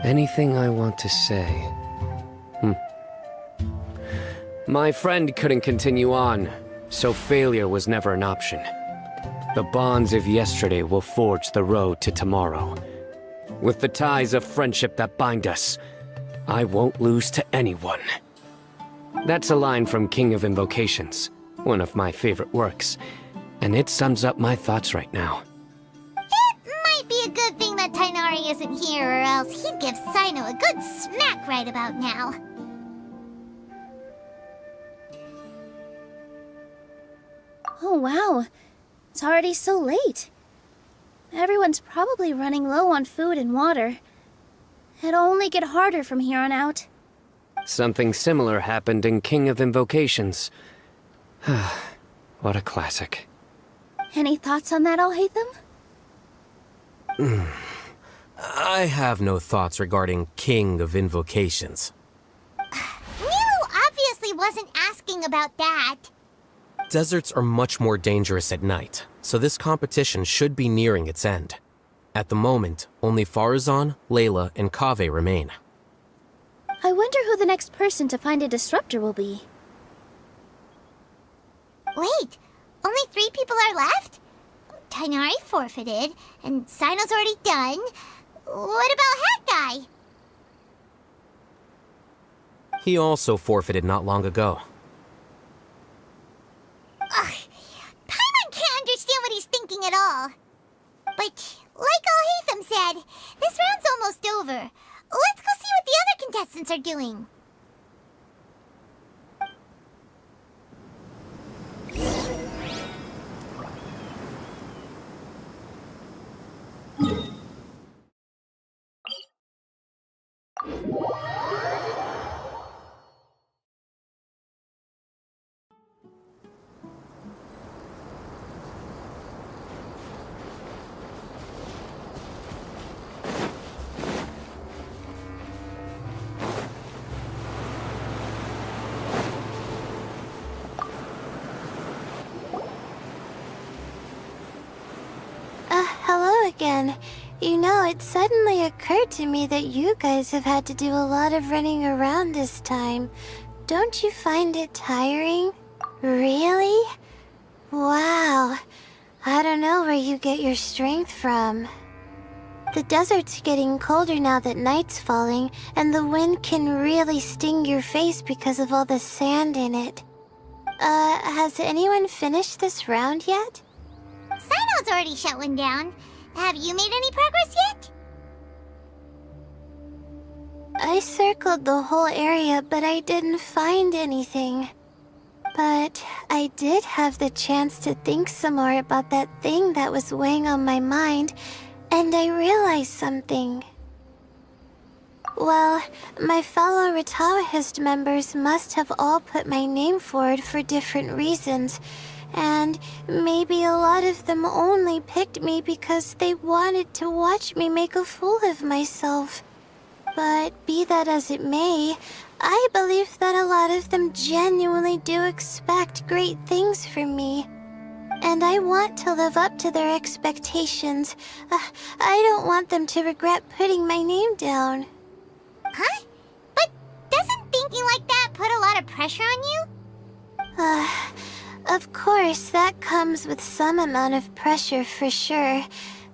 Anything I want to say? My friend couldn't continue on, so failure was never an option. The bonds of yesterday will forge the road to tomorrow. With the ties of friendship that bind us, I won't lose to anyone. That's a line from King of Invocations, one of my favorite works, and it sums up my thoughts right now. It might be a good thing that Tighnari isn't here, or else he'd give Sino a good smack right about now. Oh wow, it's already so late. Everyone's probably running low on food and water. It'll only get harder from here on out. Something similar happened in King of Invocations. What a classic. Any thoughts on that, Alhaitham? I have no thoughts regarding King of Invocations. Milu obviously wasn't asking about that. Deserts are much more dangerous at night, so this competition should be nearing its end. At the moment, only Farazan, Layla, and Kaveh remain. I wonder who the next person to find a disruptor will be. Wait, only 3 people are left? Tighnari forfeited, and Sino's already done. What about Hat Guy? He also forfeited not long ago. Ugh, Paimon can't understand what he's thinking at all. But, like Alhaitham said, this round's almost over. Let's go see what the other contestants are doing. Hello again. You know, it suddenly occurred to me that you guys have had to do a lot of running around this time. Don't you find it tiring? Really? Wow. I don't know where you get your strength from. The desert's getting colder now that night's falling, and the wind can really sting your face because of all the sand in it. Has anyone finished this round yet? Sino's already shut one down. Have you made any progress yet? I circled the whole area, but I didn't find anything. But I did have the chance to think some more about that thing that was weighing on my mind, and I realized something. Well, my fellow Ritawahist members must have all put my name forward for different reasons, and maybe a lot of them only picked me because they wanted to watch me make a fool of myself. But be that as it may, I believe that a lot of them genuinely do expect great things from me. And I want to live up to their expectations. I don't want them to regret putting my name down. Huh? But doesn't thinking like that put a lot of pressure on you? Of course, that comes with some amount of pressure for sure.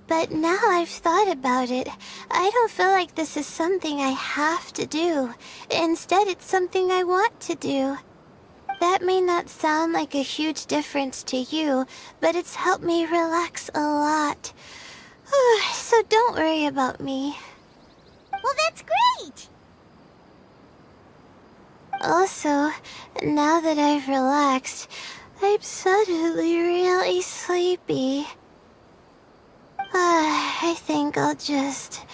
But now I've thought about it, I don't feel like this is something I have to do. Instead, it's something I want to do. That may not sound like a huge difference to you, but it's helped me relax a lot. So don't worry about me. Well, that's great! Also, now that I've relaxed, I'm suddenly really sleepy. I think I'll just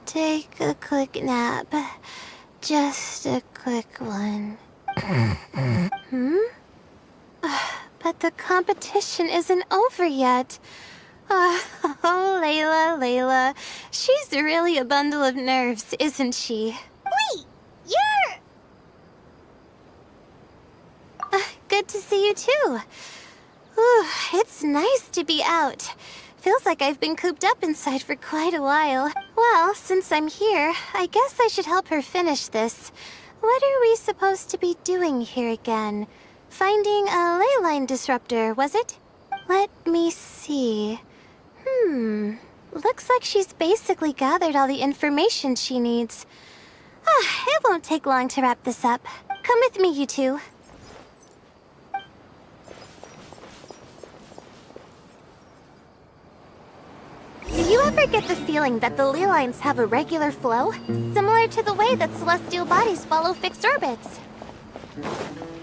take a quick nap. Just a quick one. But the competition isn't over yet. Oh, Layla. She's really a bundle of nerves, isn't she? Wait, you're... Good to see you too. Ooh, it's nice to be out. Feels like I've been cooped up inside for quite a while. Well, since I'm here, I guess I should help her finish this. What are we supposed to be doing here again? Finding a ley line disruptor, was it? Let me see. Looks like she's basically gathered all the information she needs. It won't take long to wrap this up. Come with me, you two. Do you ever get the feeling that the ley lines have a regular flow? Similar to the way that celestial bodies follow fixed orbits?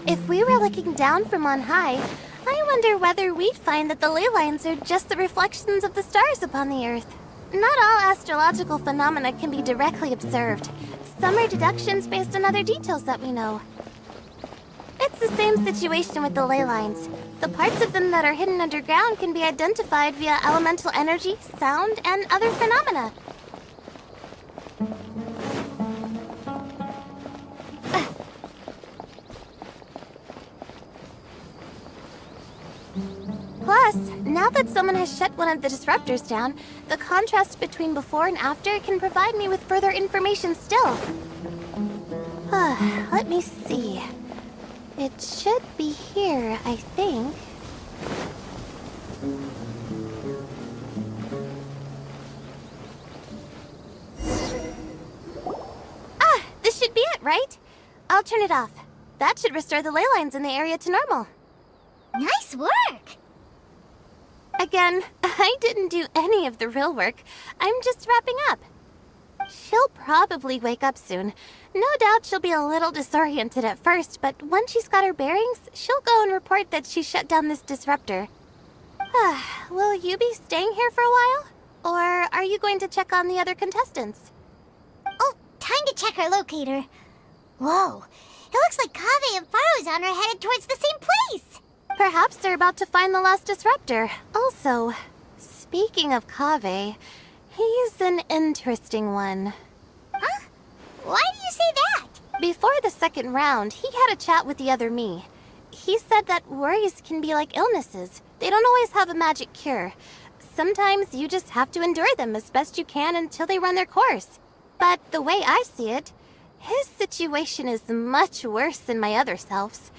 If we were looking down from on high, I wonder whether we'd find that the ley lines are just the reflections of the stars upon the Earth. Not all astrological phenomena can be directly observed. Some are deductions based on other details that we know. It's the same situation with the ley lines. The parts of them that are hidden underground can be identified via elemental energy, sound, and other phenomena. Plus, now that someone has shut one of the disruptors down, the contrast between before and after can provide me with further information still. Let me see. It should be here, I think. This should be it, right? I'll turn it off. That should restore the ley lines in the area to normal. Nice work! Again, I didn't do any of the real work. I'm just wrapping up. She'll probably wake up soon. No doubt she'll be a little disoriented at first, but once she's got her bearings, she'll go and report that she shut down this disruptor. Will you be staying here for a while? Or are you going to check on the other contestants? Oh, time to check our locator. Whoa, it looks like Kaveh and Farozan are headed towards the same place. Perhaps they're about to find the last disruptor. Also, speaking of Kaveh, he's an interesting one. Huh? Why do you say that? Before the second round, he had a chat with the other me. He said that worries can be like illnesses. They don't always have a magic cure. Sometimes you just have to endure them as best you can until they run their course. But the way I see it, his situation is much worse than my other self's.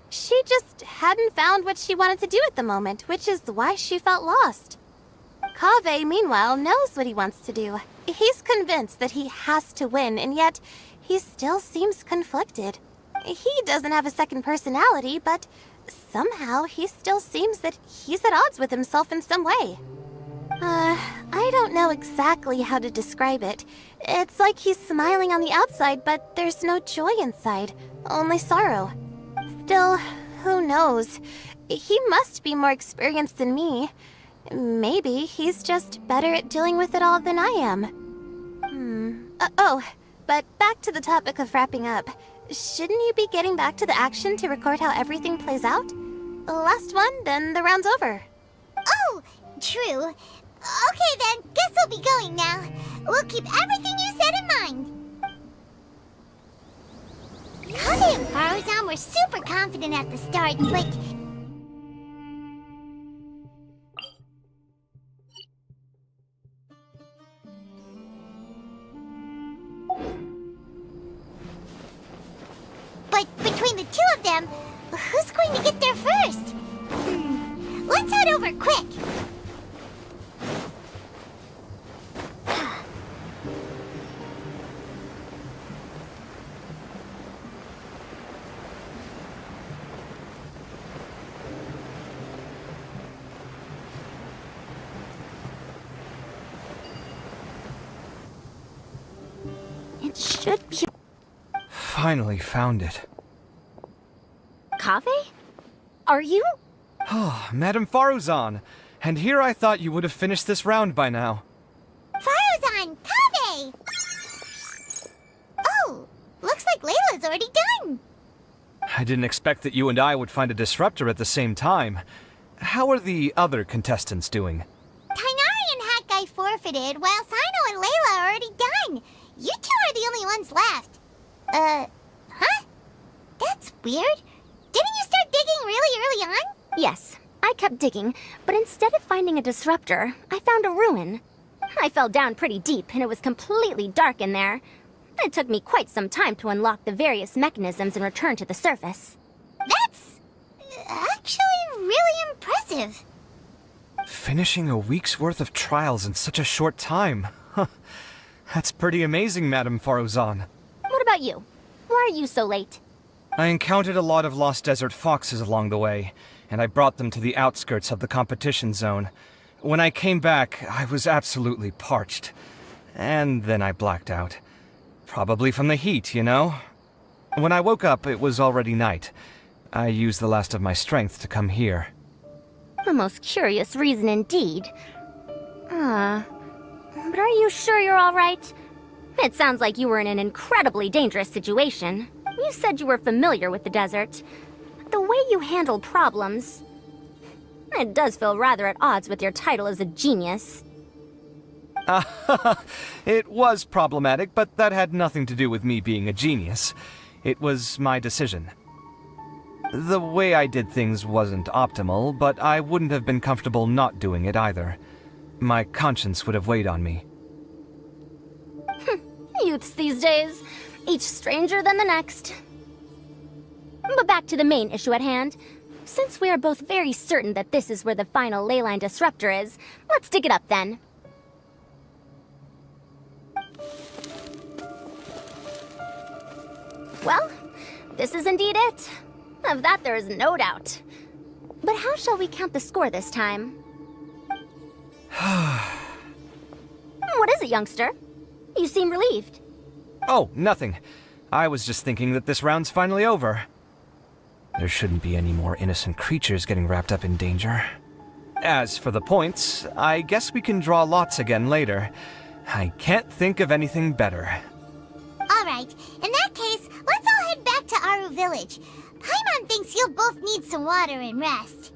She just hadn't found what she wanted to do at the moment, which is why she felt lost. Kaveh, meanwhile, knows what he wants to do. He's convinced that he has to win, and yet he still seems conflicted. He doesn't have a second personality, but somehow he still seems that he's at odds with himself in some way. I don't know exactly how to describe it. It's like he's smiling on the outside, but there's no joy inside, only sorrow. Still, who knows? He must be more experienced than me. Maybe he's just better at dealing with it all than I am. But back to the topic of wrapping up. Shouldn't you be getting back to the action to record how everything plays out? Last one, then the round's over. Oh, true. Okay then, guess we'll be going now. We'll keep everything you said in mind. Kaveh and Farozan were super confident at the start, like... Between the two of them, who's going to get there first? Let's head over quick. It should be... Finally found it. Kaveh? Are you? Oh, Madame Faruzan. And here I thought you would have finished this round by now. Faruzan, kaveh! Oh, looks like Layla's already done. I didn't expect that you and I would find a disruptor at the same time. How are the other contestants doing? Tainari and Hat forfeited, while Sino and Layla are already done. You two are the only ones left. Huh? That's weird. Didn't you start digging really early on? Yes, I kept digging, but instead of finding a disruptor, I found a ruin. I fell down pretty deep, and it was completely dark in there. It took me quite some time to unlock the various mechanisms and return to the surface. That's actually really impressive. Finishing a week's worth of trials in such a short time. Huh. That's pretty amazing, Madame Faruzan. What about you? Why are you so late? I encountered a lot of lost desert foxes along the way, and I brought them to the outskirts of the competition zone. When I came back, I was absolutely parched. And then I blacked out. Probably from the heat, you know? When I woke up, it was already night. I used the last of my strength to come here. A most curious reason indeed. But are you sure you're all right? It sounds like you were in an incredibly dangerous situation. You said you were familiar with the desert. But the way you handle problems... It does feel rather at odds with your title as a genius. It was problematic, but that had nothing to do with me being a genius. It was my decision. The way I did things wasn't optimal, but I wouldn't have been comfortable not doing it either. My conscience would have weighed on me. Youths these days, each stranger than the next. But back to the main issue at hand. Since we are both very certain that this is where the final leyline disruptor is, let's dig it up then. Well, this is indeed it. Of that there is no doubt. But how shall we count the score this time? What is it, youngster? You seem relieved. Oh, nothing. I was just thinking that this round's finally over. There shouldn't be any more innocent creatures getting wrapped up in danger. As for the points, I guess we can draw lots again later. I can't think of anything better. Alright, in that case, let's all head back to Aru Village. Paimon thinks you'll both need some water and rest.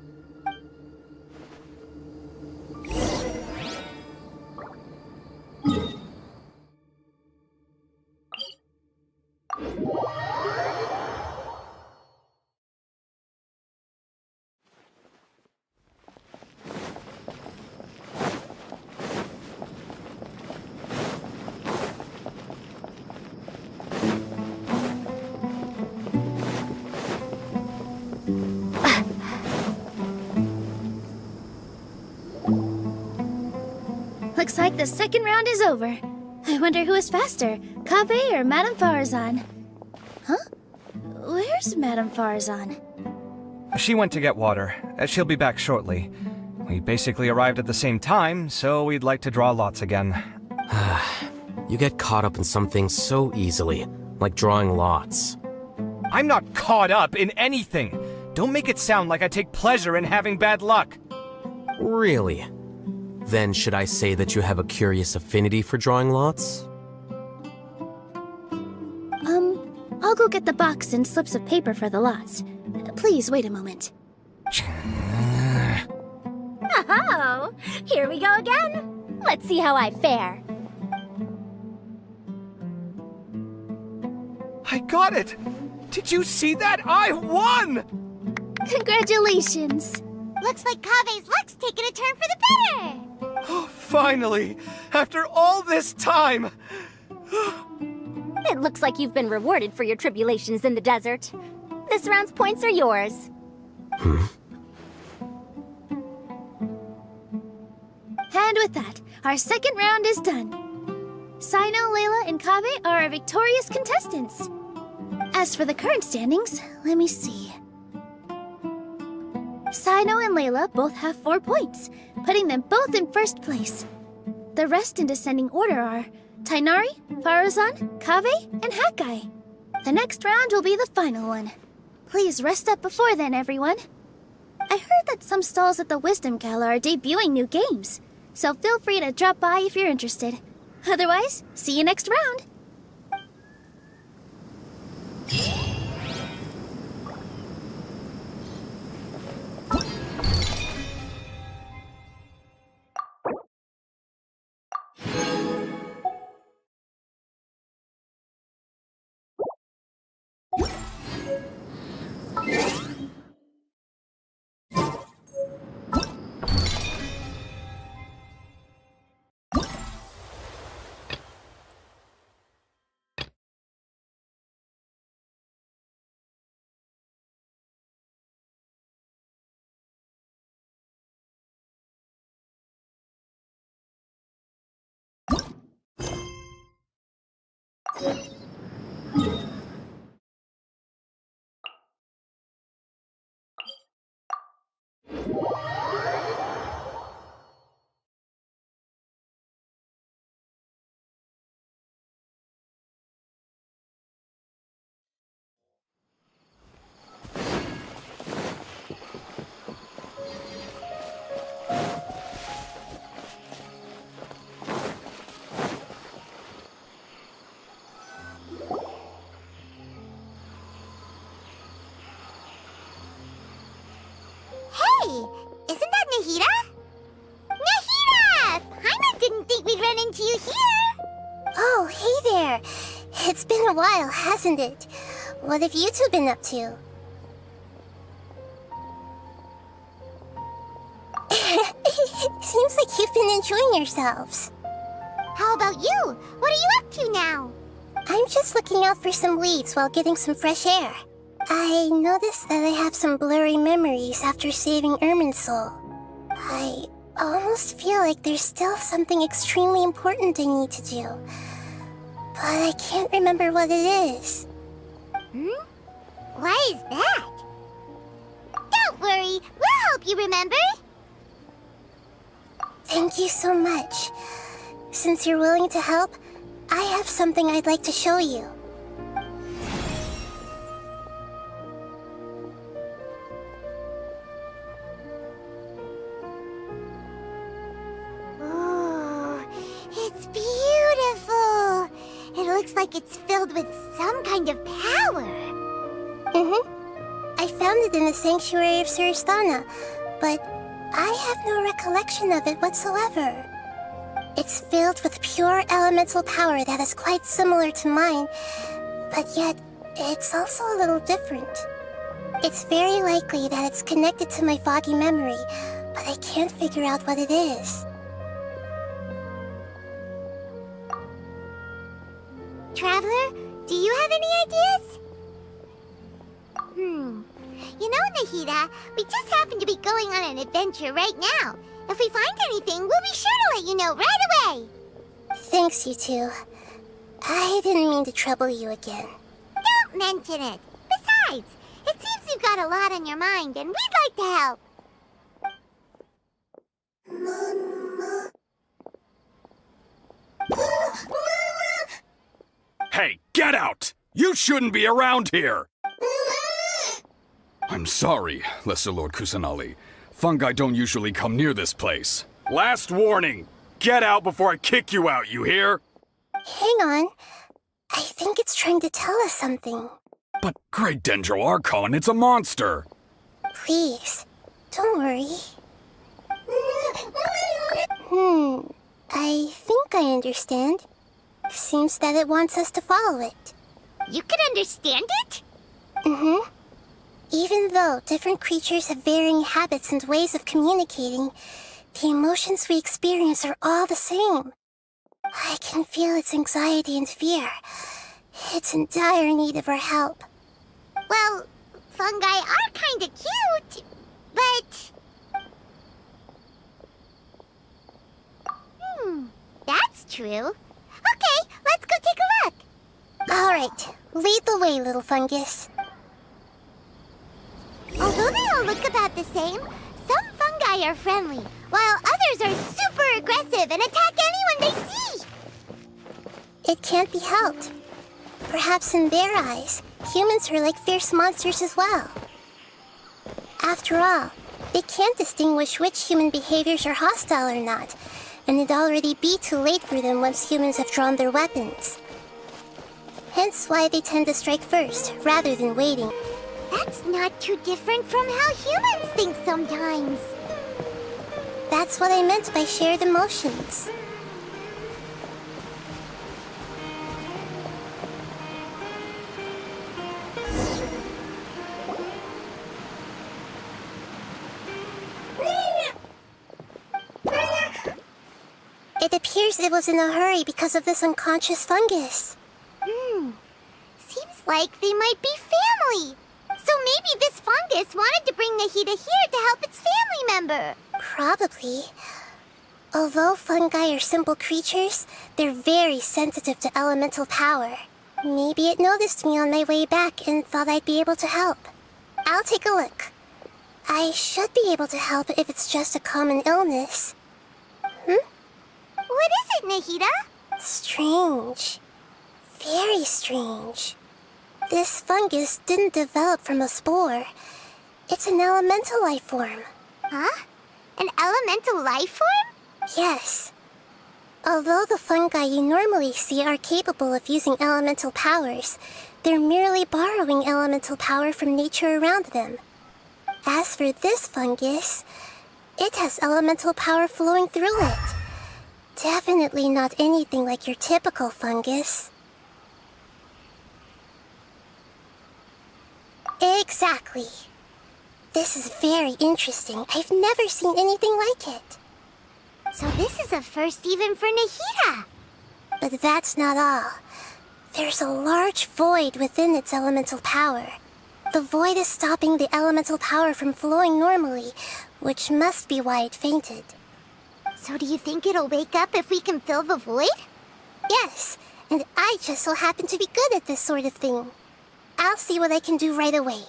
Looks like the second round is over. I wonder who is faster, Kaveh or Madame Faruzan? Huh? Where's Madame Faruzan? She went to get water. She'll be back shortly. We basically arrived at the same time, so we'd like to draw lots again. You get caught up in some things so easily, like drawing lots. I'm not caught up in anything! Don't make it sound like I take pleasure in having bad luck! Really? Then should I say that you have a curious affinity for drawing lots? I'll go get the box and slips of paper for the lots. Please wait a moment. Oh, here we go again. Let's see how I fare. I got it! Did you see that? I won! Congratulations. Looks like Kaveh's luck's taking a turn for the better. Oh, finally! After all this time! It looks like you've been rewarded for your tribulations in the desert. This round's points are yours. And with that, our second round is done. Sino, Layla, and Kaveh are our victorious contestants. As for the current standings, let me see. Sino and Layla both have 4 points, putting them both in first place. The rest in descending order are Tainari, Faruzan, Kaveh, and Hakai. The next round will be the final one. Please rest up before then, everyone. I heard that some stalls at the Wisdom Gala are debuting new games, so feel free to drop by if you're interested. Otherwise, see you next round! Hey, isn't that Nahida? Nahida! Paimon didn't think we'd run into you here. Oh, hey there. It's been a while, hasn't it? What have you two been up to? Seems like you've been enjoying yourselves. How about you? What are you up to now? I'm just looking out for some leads while getting some fresh air. I noticed that I have some blurry memories after saving Irminsul. I almost feel like there's still something extremely important I need to do. But I can't remember what it is. Why is that? Don't worry, we'll help you remember. Thank you so much. Since you're willing to help, I have something I'd like to show you. Oh, it's beautiful. It looks like it's filled with some kind of power. I found it in the sanctuary of Suristana, but I have no recollection of it whatsoever. It's filled with pure elemental power that is quite similar to mine, but yet it's also a little different. It's very likely that it's connected to my foggy memory, but I can't figure out what it is. Traveler, do you have any ideas? You know, Nahida, we just happen to be going on an adventure right now. If we find anything, we'll be sure to let you know right away. Thanks, you two. I didn't mean to trouble you again. Don't mention it. Besides, it seems you've got a lot on your mind, and we'd like to help. Hey, get out! You shouldn't be around here! I'm sorry, Lesser Lord Kusanali. Fungi don't usually come near this place. Last warning! Get out before I kick you out, you hear? Hang on. I think it's trying to tell us something. But Great Dendro Archon, it's a monster! Please, don't worry. I think I understand. Seems that it wants us to follow it. You can understand it? Even though different creatures have varying habits and ways of communicating, the emotions we experience are all the same. I can feel its anxiety and fear. It's in dire need of our help. Well, fungi are kinda cute, but... that's true. Okay, let's go take a look. Alright, lead the way, little fungus. Although they all look about the same, some fungi are friendly, while others are super aggressive and attack anyone they see. It can't be helped. Perhaps in their eyes, humans are like fierce monsters as well. After all, they can't distinguish which human behaviors are hostile or not, and it'd already be too late for them once humans have drawn their weapons. Hence why they tend to strike first, rather than waiting. That's not too different from how humans think sometimes. That's what I meant by shared emotions. It appears it was in a hurry because of this unconscious fungus. Seems like they might be family. So maybe this fungus wanted to bring Nahida here to help its family member. Probably. Although fungi are simple creatures, they're very sensitive to elemental power. Maybe it noticed me on my way back and thought I'd be able to help. I'll take a look. I should be able to help if it's just a common illness. What is it, Nahida? Strange. Very strange. This fungus didn't develop from a spore. It's an elemental life form. Huh? An elemental life form? Yes. Although the fungi you normally see are capable of using elemental powers, they're merely borrowing elemental power from nature around them. As for this fungus, it has elemental power flowing through it. Definitely not anything like your typical fungus. Exactly. This is very interesting. I've never seen anything like it. So this is a first even for Nahida. But that's not all. There's a large void within its elemental power. The void is stopping the elemental power from flowing normally, which must be why it fainted. So do you think it'll wake up if we can fill the void? Yes, and I just so happen to be good at this sort of thing. I'll see what I can do right away.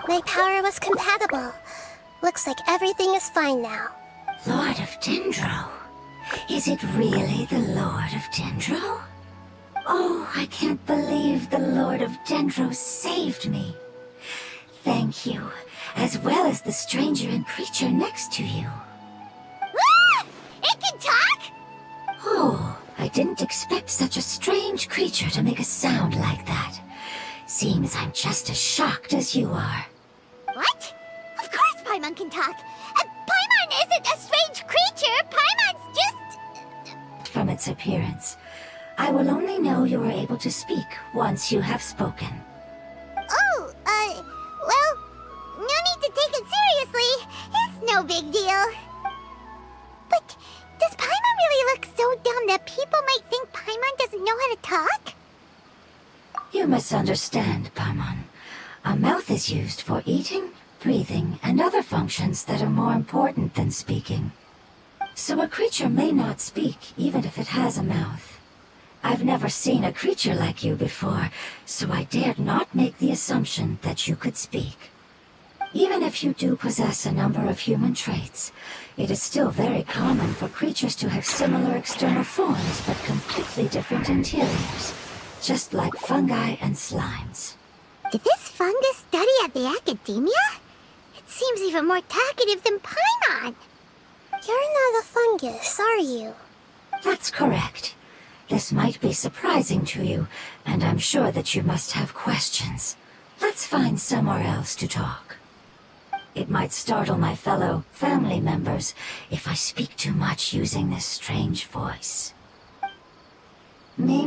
My power was compatible. Looks like everything is fine now. Lord of Dendro? Is it really the Lord of Dendro? Oh, I can't believe the Lord of Dendro saved me. Thank you, as well as the stranger and creature next to you. Ah! It can talk? Oh, I didn't expect such a strange creature to make a sound like that. Seems I'm just as shocked as you are. What? Of course Paimon can talk. Paimon isn't a strange creature. Paimon's just... From its appearance, I will only know you are able to speak once you have spoken. Oh, well, no need to take it seriously. It's no big deal. But does Paimon really look so dumb that people might think Paimon doesn't know how to talk? You misunderstand, Paimon. A mouth is used for eating, breathing, and other functions that are more important than speaking. So a creature may not speak, even if it has a mouth. I've never seen a creature like you before, so I dared not make the assumption that you could speak. Even if you do possess a number of human traits, it is still very common for creatures to have similar external forms but completely different interiors, just like fungi and slimes. Did this fungus study at the academia? It seems even more talkative than Paimon. You're not a fungus, are you? That's correct. This might be surprising to you, and I'm sure that you must have questions. Let's find somewhere else to talk. It might startle my fellow family members if I speak too much using this strange voice. Me.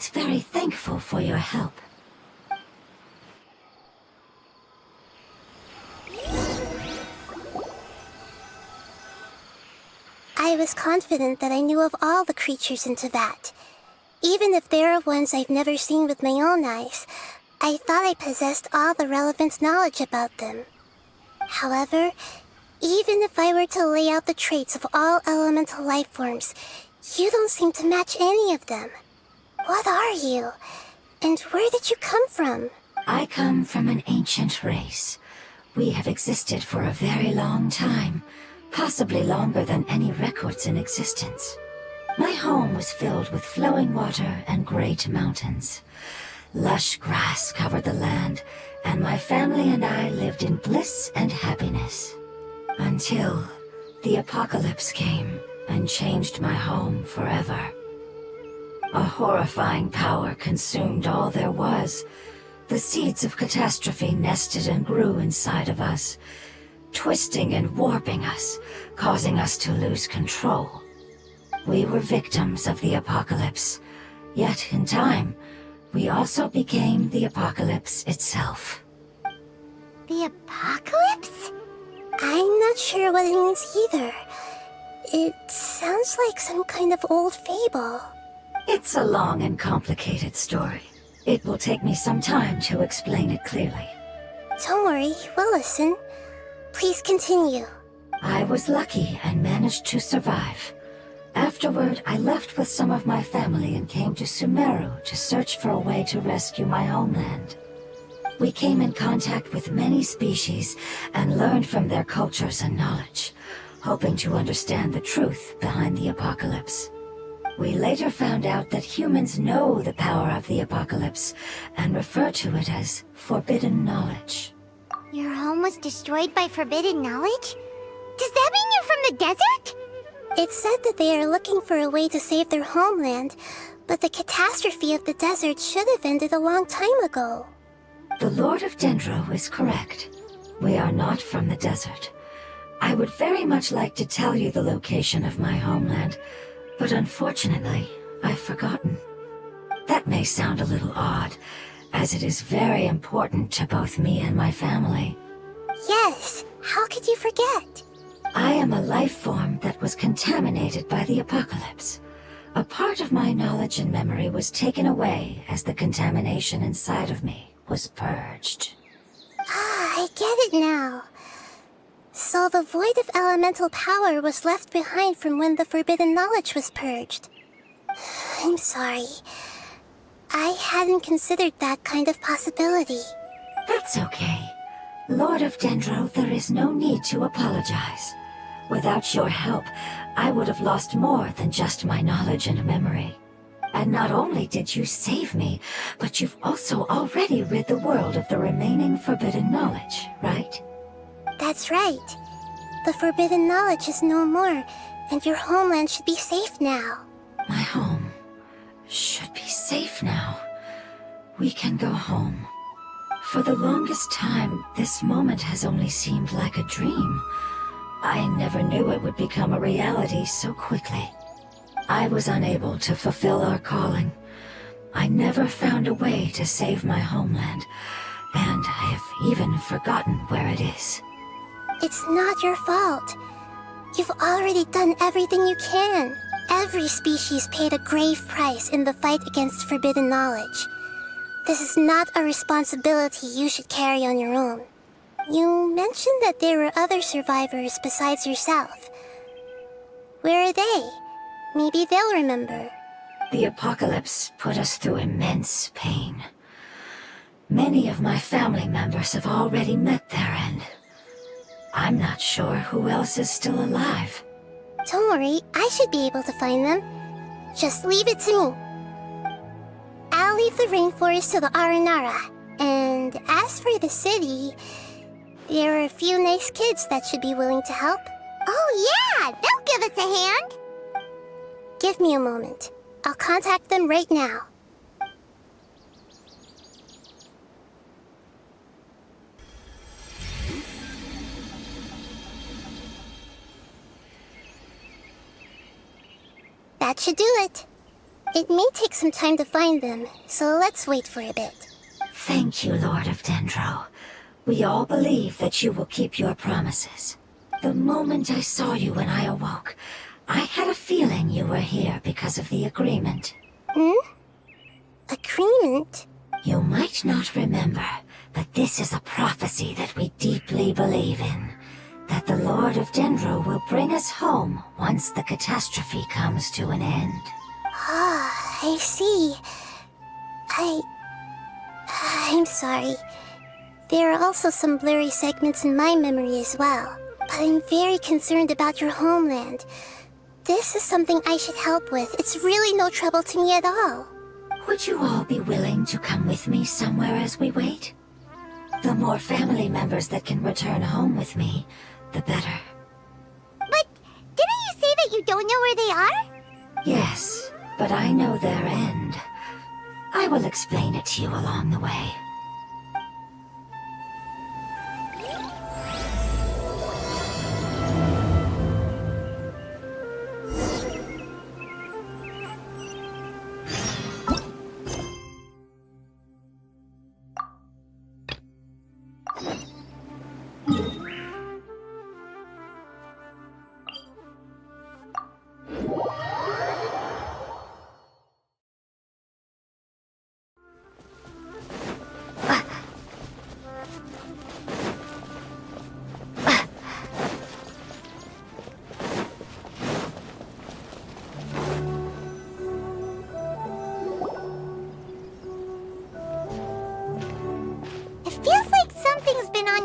It's very thankful for your help. I was confident that I knew of all the creatures in Teyvat. Even if there are ones I've never seen with my own eyes, I thought I possessed all the relevant knowledge about them. However, even if I were to lay out the traits of all elemental life forms, you don't seem to match any of them. What are you? And where did you come from? I come from an ancient race. We have existed for a very long time, possibly longer than any records in existence. My home was filled with flowing water and great mountains. Lush grass covered the land, and my family and I lived in bliss and happiness. Until the apocalypse came and changed my home forever. A horrifying power consumed all there was. The seeds of catastrophe nested and grew inside of us, twisting and warping us, causing us to lose control. We were victims of the apocalypse, yet in time, we also became the apocalypse itself. The apocalypse? I'm not sure what it means either. It sounds like some kind of old fable. It's a long and complicated story. It will take me some time to explain it clearly. Don't worry, we'll listen. Please continue. I was lucky and managed to survive. Afterward, I left with some of my family and came to Sumeru to search for a way to rescue my homeland. We came in contact with many species and learned from their cultures and knowledge, hoping to understand the truth behind the apocalypse. We later found out that humans know the power of the apocalypse and refer to it as forbidden knowledge. Your home was destroyed by forbidden knowledge? Does that mean you're from the desert? It said that they are looking for a way to save their homeland, but the catastrophe of the desert should have ended a long time ago. The Lord of Dendro is correct. We are not from the desert. I would very much like to tell you the location of my homeland, but unfortunately, I've forgotten. That may sound a little odd, as it is very important to both me and my family. Yes, how could you forget? I am a life form that was contaminated by the apocalypse. A part of my knowledge and memory was taken away as the contamination inside of me was purged. Ah, I get it now. So the void of elemental power was left behind from when the forbidden knowledge was purged. I'm sorry. I hadn't considered that kind of possibility. That's okay. Lord of Dendro, there is no need to apologize. Without your help, I would have lost more than just my knowledge and memory. And not only did you save me, but you've also already rid the world of the remaining forbidden knowledge, right? That's right. The forbidden knowledge is no more, and your homeland should be safe now. My home should be safe now. We can go home. For the longest time, this moment has only seemed like a dream. I never knew it would become a reality so quickly. I was unable to fulfill our calling. I never found a way to save my homeland, and I have even forgotten where it is. It's not your fault. You've already done everything you can. Every species paid a grave price in the fight against forbidden knowledge. This is not a responsibility you should carry on your own. You mentioned that there were other survivors besides yourself. Where are they? Maybe they'll remember. The apocalypse put us through immense pain. Many of my family members have already met their end. I'm not sure who else is still alive. Don't worry, I should be able to find them. Just leave it to me. I'll leave the rainforest to the Aranara. And as for the city, there are a few nice kids that should be willing to help. Oh yeah, they'll give us a hand. Give me a moment. I'll contact them right now. That should do it. It may take some time to find them, so let's wait for a bit. Thank you, Lord of Dendro. We all believe that you will keep your promises. The moment I saw you when I awoke, I had a feeling you were here because of the agreement. Agreement? You might not remember, but this is a prophecy that we deeply believe in. That the Lord of Dendro will bring us home once the catastrophe comes to an end. Ah, I see. I'm sorry. There are also some blurry segments in my memory as well. But I'm very concerned about your homeland. This is something I should help with. It's really no trouble to me at all. Would you all be willing to come with me somewhere as we wait? The more family members that can return home with me, the better. But didn't you say that you don't know where they are? Yes, but I know their end. I will explain it to you along the way.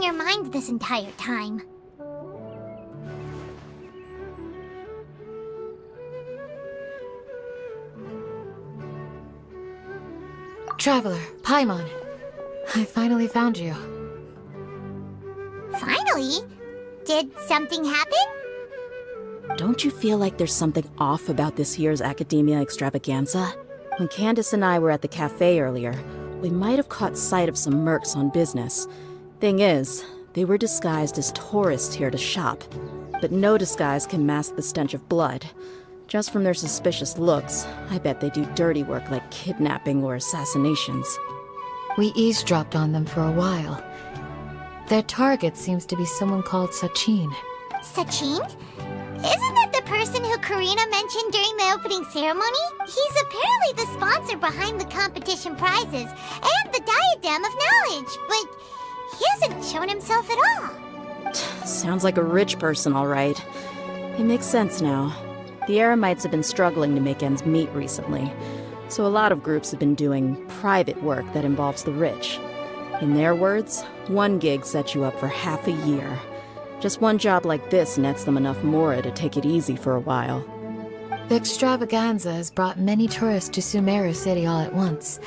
Your mind this entire time. Traveler, Paimon. I finally found you. Finally? Did something happen? Don't you feel like there's something off about this year's Academia Extravaganza? When Candace and I were at the cafe earlier, we might have caught sight of some mercs on business. Thing is, they were disguised as tourists here to shop. But no disguise can mask the stench of blood. Just from their suspicious looks, I bet they do dirty work like kidnapping or assassinations. We eavesdropped on them for a while. Their target seems to be someone called Sachin. Sachin? Isn't that the person who Karina mentioned during the opening ceremony? He's apparently the sponsor behind the competition prizes and the Diadem of Knowledge, but he hasn't shown himself at all. Sounds like a rich person, all right. It makes sense now. The Eremites have been struggling to make ends meet recently, so a lot of groups have been doing private work that involves the rich. In their words, one gig sets you up for half a year. Just one job like this nets them enough mora to take it easy for a while. The extravaganza has brought many tourists to Sumeru City all at once,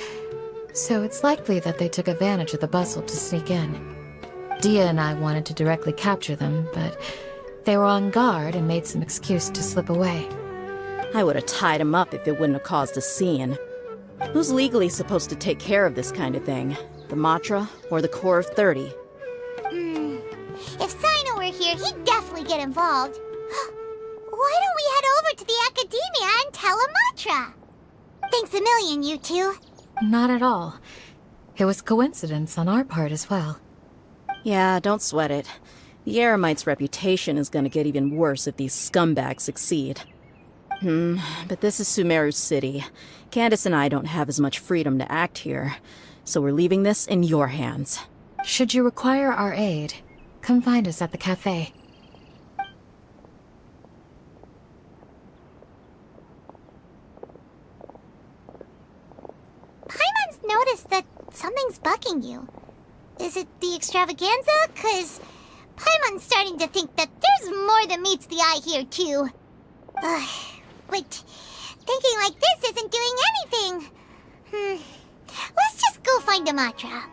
so it's likely that they took advantage of the bustle to sneak in. Dia and I wanted to directly capture them, but they were on guard and made some excuse to slip away. I would have tied him up if it wouldn't have caused a scene. Who's legally supposed to take care of this kind of thing? The Matra or the Corps of 30? If Sino were here, he'd definitely get involved. Why don't we head over to the Academia and tell Matra? Thanks a million, you two. Not at all. It was coincidence on our part as well. Yeah, don't sweat it. The Eremites' reputation is gonna get even worse if these scumbags succeed. But this is Sumeru City. Candace and I don't have as much freedom to act here, so we're leaving this in your hands. Should you require our aid, come find us at the cafe. Paimon's noticed that something's bugging you. Is it the extravaganza? 'Cause Paimon's starting to think that there's more than meets the eye here, too. But thinking like this isn't doing anything. Let's just go find Matra.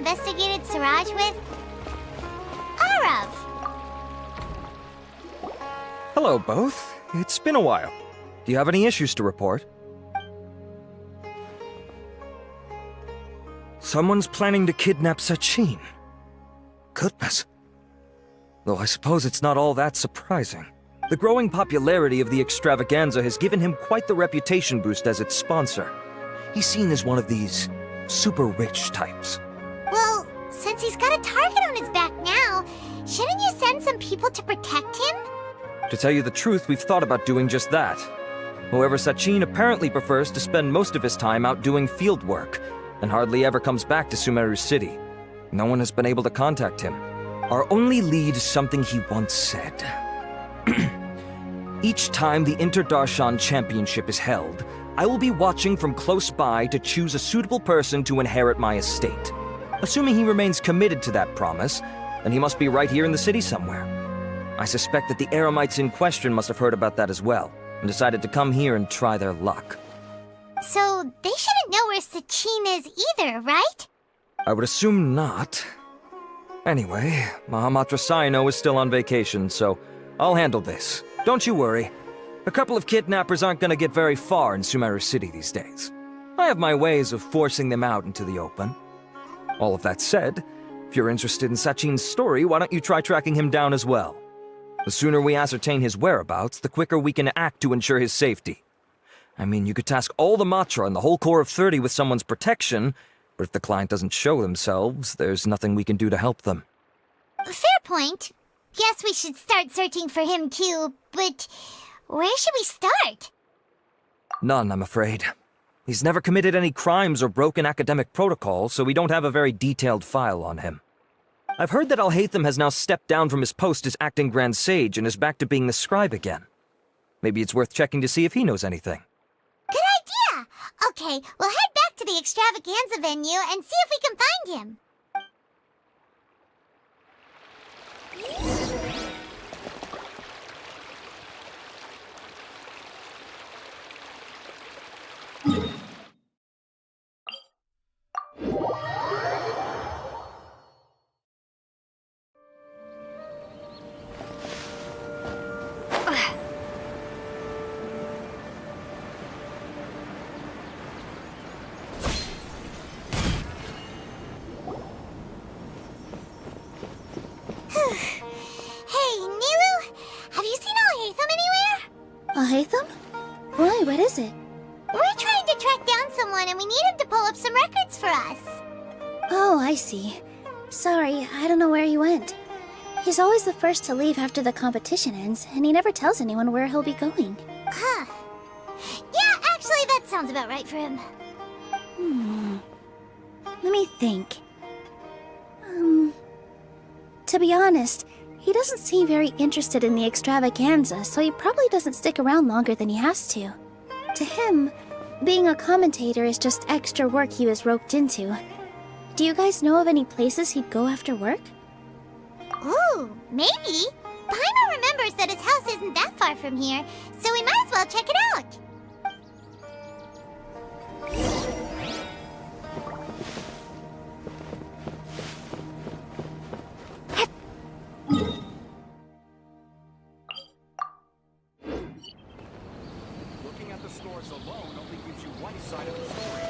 investigated Siraj with? Arav. Hello, both. It's been a while. Do you have any issues to report? Someone's planning to kidnap Sachin. Goodness. Though I suppose it's not all that surprising. The growing popularity of the extravaganza has given him quite the reputation boost as its sponsor. He's seen as one of these super rich types. Well, since he's got a target on his back now, shouldn't you send some people to protect him? To tell you the truth, we've thought about doing just that. However, Sachin apparently prefers to spend most of his time out doing field work, and hardly ever comes back to Sumeru City. No one has been able to contact him. Our only lead is something he once said. Each time the Inter-Darshan Championship is held, I will be watching from close by to choose a suitable person to inherit my estate. Assuming he remains committed to that promise, then he must be right here in the city somewhere. I suspect that the Eremites in question must have heard about that as well, and decided to come here and try their luck. So, they shouldn't know where Sachin is either, right? I would assume not. Anyway, Mahamatra Saino is still on vacation, so I'll handle this. Don't you worry. A couple of kidnappers aren't gonna get very far in Sumeru City these days. I have my ways of forcing them out into the open. All of that said, if you're interested in Sachin's story, why don't you try tracking him down as well? The sooner we ascertain his whereabouts, the quicker we can act to ensure his safety. I mean, you could task all the Matra and the whole Corps of 30 with someone's protection, but if the client doesn't show themselves, there's nothing we can do to help them. Fair point. Guess we should start searching for him too, but where should we start? None, I'm afraid. He's never committed any crimes or broken academic protocol, so we don't have a very detailed file on him. I've heard that Alhaitham has now stepped down from his post as acting Grand Sage and is back to being the scribe again. Maybe it's worth checking to see if he knows anything. Good idea! Okay, we'll head back to the extravaganza venue and see if we can find him. Hey, Nilu, have you seen Alhaitham anywhere? Alhaitham? Why, what is it? We're trying to track down someone and we need him to pull up some records for us. Oh, I see. Sorry, I don't know where he went. He's always the first to leave after the competition ends, and he never tells anyone where he'll be going. Huh. Yeah, actually, that sounds about right for him. Let me think. To be honest, he doesn't seem very interested in the extravaganza, so he probably doesn't stick around longer than he has to. To him, being a commentator is just extra work he was roped into. Do you guys know of any places he'd go after work? Ooh, maybe. Paimon remembers that his house isn't that far from here, so we might as well check it out. Looking at the stores alone only gives you one side of the story.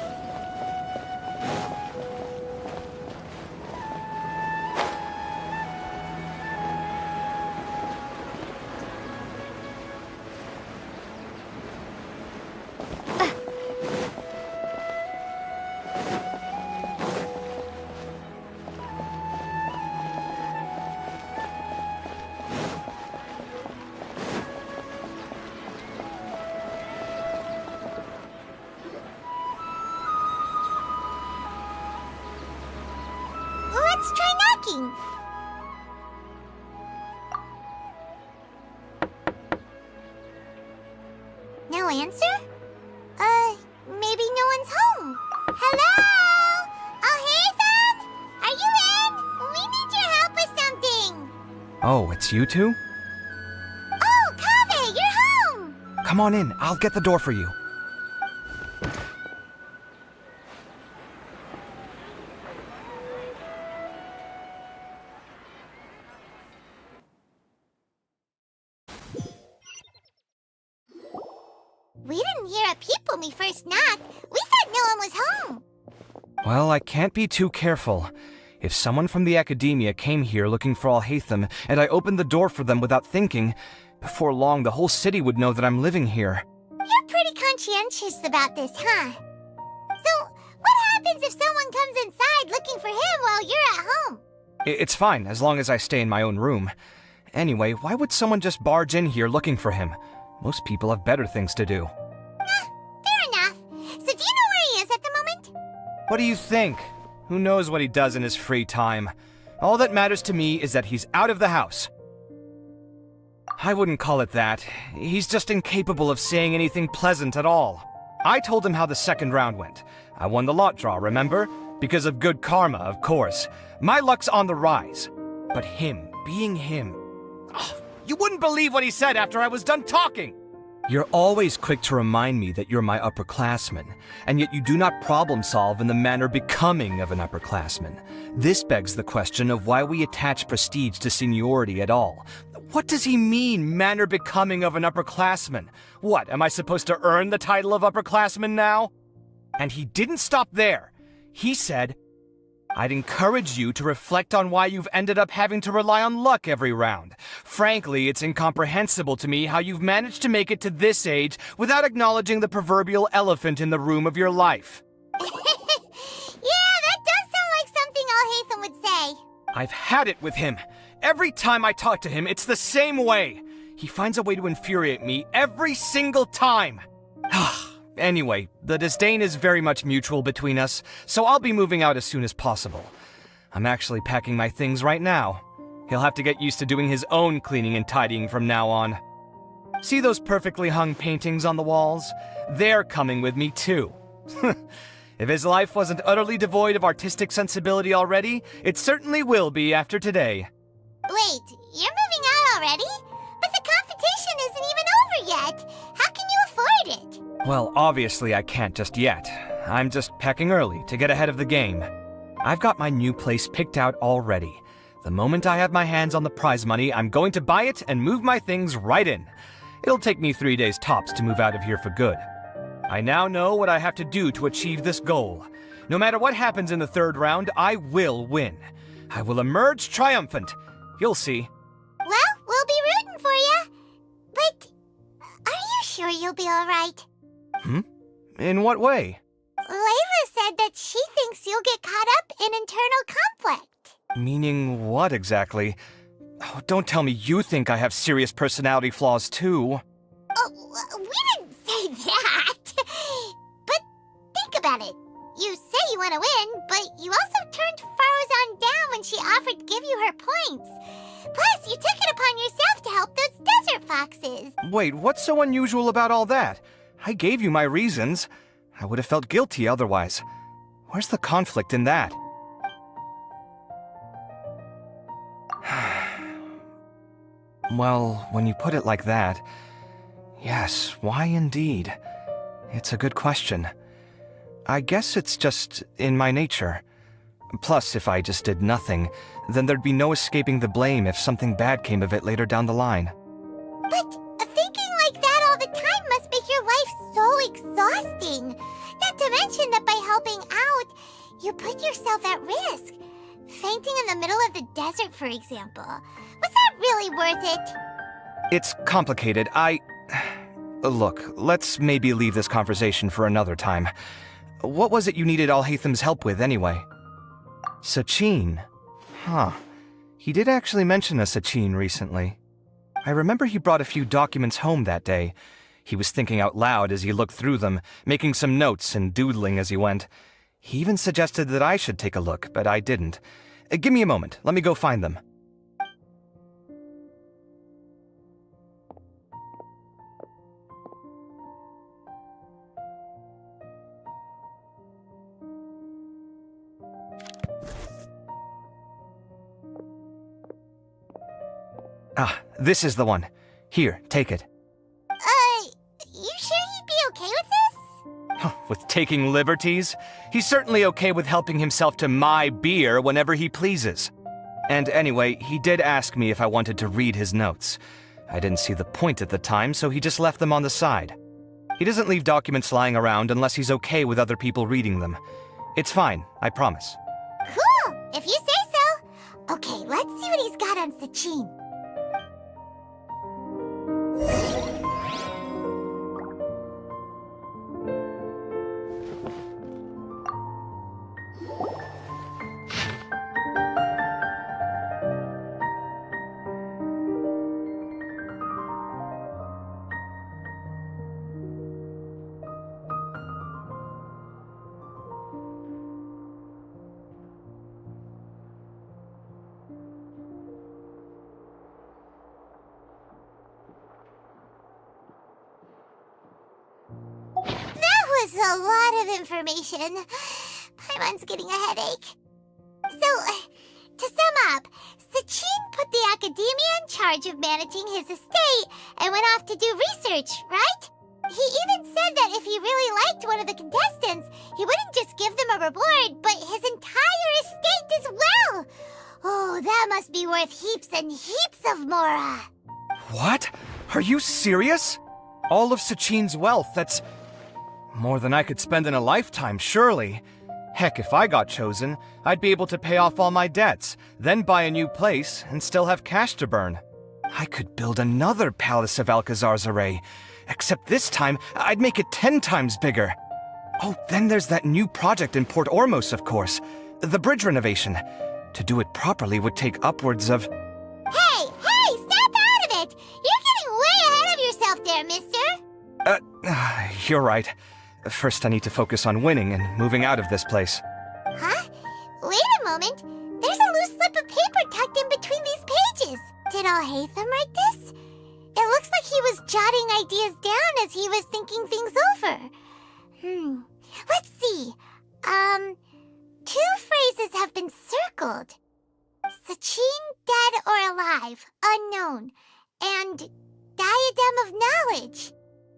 Let's try knocking. No answer? Maybe no one's home. Hello? Alhaitham? Are you in? We need your help with something. Oh, it's you two? Oh, Kaveh, you're home! Come on in, I'll get the door for you. We didn't hear a peep when we first knocked. We thought no one was home. Well, I can't be too careful. If someone from the Academia came here looking for Alhaitham, and I opened the door for them without thinking, before long the whole city would know that I'm living here. You're pretty conscientious about this, huh? So, what happens if someone comes inside looking for him while you're at home? It's fine, as long as I stay in my own room. Anyway, why would someone just barge in here looking for him? Most people have better things to do. Fair enough. So do you know where he is at the moment? What do you think? Who knows what he does in his free time? All that matters to me is that he's out of the house. I wouldn't call it that. He's just incapable of saying anything pleasant at all. I told him how the second round went. I won the lot draw, remember? Because of good karma, of course. My luck's on the rise. But him, being him... Oh, you wouldn't believe what he said after I was done talking! You're always quick to remind me that you're my upperclassman, and yet you do not problem solve in the manner becoming of an upperclassman. This begs the question of why we attach prestige to seniority at all. What does he mean, manner becoming of an upperclassman? What, am I supposed to earn the title of upperclassman now? And he didn't stop there. He said, I'd encourage you to reflect on why you've ended up having to rely on luck every round. Frankly, it's incomprehensible to me how you've managed to make it to this age without acknowledging the proverbial elephant in the room of your life. Yeah, that does sound like something Alhaitham would say. I've had it with him. Every time I talk to him, it's the same way. He finds a way to infuriate me every single time. Anyway, the disdain is very much mutual between us, so I'll be moving out as soon as possible. I'm actually packing my things right now. He'll have to get used to doing his own cleaning and tidying from now on. See those perfectly hung paintings on the walls? They're coming with me too. If his life wasn't utterly devoid of artistic sensibility already, it certainly will be after today. Wait, you're moving out already? But the competition isn't even over yet. How can you afford it? Well, obviously I can't just yet. I'm just packing early to get ahead of the game. I've got my new place picked out already. The moment I have my hands on the prize money, I'm going to buy it and move my things right in. It'll take me 3 days tops to move out of here for good. I now know what I have to do to achieve this goal. No matter what happens in the third round, I will win. I will emerge triumphant. You'll see. Well, we'll be rooting for you. But are you sure you'll be alright? In what way? Layla said that she thinks you'll get caught up in internal conflict. Meaning what exactly? Oh, don't tell me you think I have serious personality flaws too. Oh, we didn't say that. But think about it. You say you want to win, but you also turned Farozan down when she offered to give you her points. Plus, you took it upon yourself to help those desert foxes. Wait, what's so unusual about all that? I gave you my reasons. I would have felt guilty otherwise. Where's the conflict in that? Well, when you put it like that, yes, why indeed? It's a good question. I guess it's just in my nature. Plus, if I just did nothing, then there'd be no escaping the blame if something bad came of it later down the line. But thinking like that all the time must make your life so exhausting. Not to mention that by helping out, you put yourself at risk. Fainting in the middle of the desert, for example. Was that really worth it? It's complicated. Look, let's maybe leave this conversation for another time. What was it you needed Alhaitham's help with, anyway? Sachin. Huh. He did actually mention a Sachin recently. I remember he brought a few documents home that day. He was thinking out loud as he looked through them, making some notes and doodling as he went. He even suggested that I should take a look, but I didn't. Give me a moment. Let me go find them. This is the one. Here, take it. You sure he'd be okay with this? With taking liberties? He's certainly okay with helping himself to my beer whenever he pleases. And anyway, he did ask me if I wanted to read his notes. I didn't see the point at the time, so he just left them on the side. He doesn't leave documents lying around unless he's okay with other people reading them. It's fine, I promise. Cool, if you say so. Okay, let's see what he's got on Sachin. That was a lot of information. Paimon's getting a headache. So, to sum up, Sachin put the Academia in charge of managing his estate and went off to do research, right? He even said that if he really liked one of the contestants, he wouldn't just give them a reward, but his entire estate as well. Oh, that must be worth heaps and heaps of Mora. What? Are you serious? All of Sachin's wealth, that's more than I could spend in a lifetime, surely. Heck, if I got chosen, I'd be able to pay off all my debts, then buy a new place, and still have cash to burn. I could build another Palace of Alcazar's Array, except this time, I'd make it 10 times bigger. Oh, then there's that new project in Port Ormos, of course. The bridge renovation. To do it properly would take upwards of... Hey, snap out of it! You're getting way ahead of yourself there, mister! You're right. First, I need to focus on winning and moving out of this place. Huh? Wait a moment. There's a loose slip of paper tucked in between these pages. Did Alhaitham write this? It looks like he was jotting ideas down as he was thinking things over. Let's see. 2 phrases have been circled. Sachin, dead or alive, unknown. And diadem of knowledge.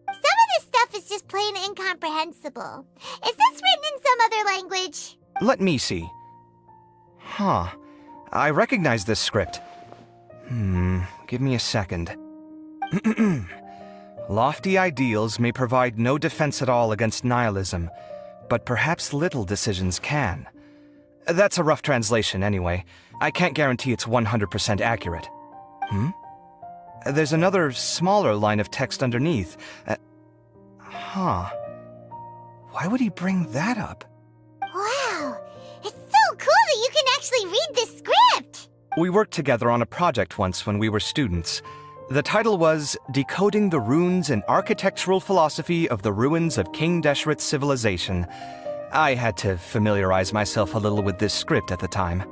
Some of this stuff is just plain incomprehensible. Is this written in some other language? Let me see. Huh. I recognize this script. Give me a second. Lofty ideals may provide no defense at all against nihilism, but perhaps little decisions can. That's a rough translation anyway. I can't guarantee it's 100% accurate. There's another smaller line of text underneath. Why would he bring that up? Wow! It's so cool that you can actually read this script! We worked together on a project once when we were students. The title was Decoding the Runes and Architectural Philosophy of the Ruins of King Deshret's Civilization. I had to familiarize myself a little with this script at the time.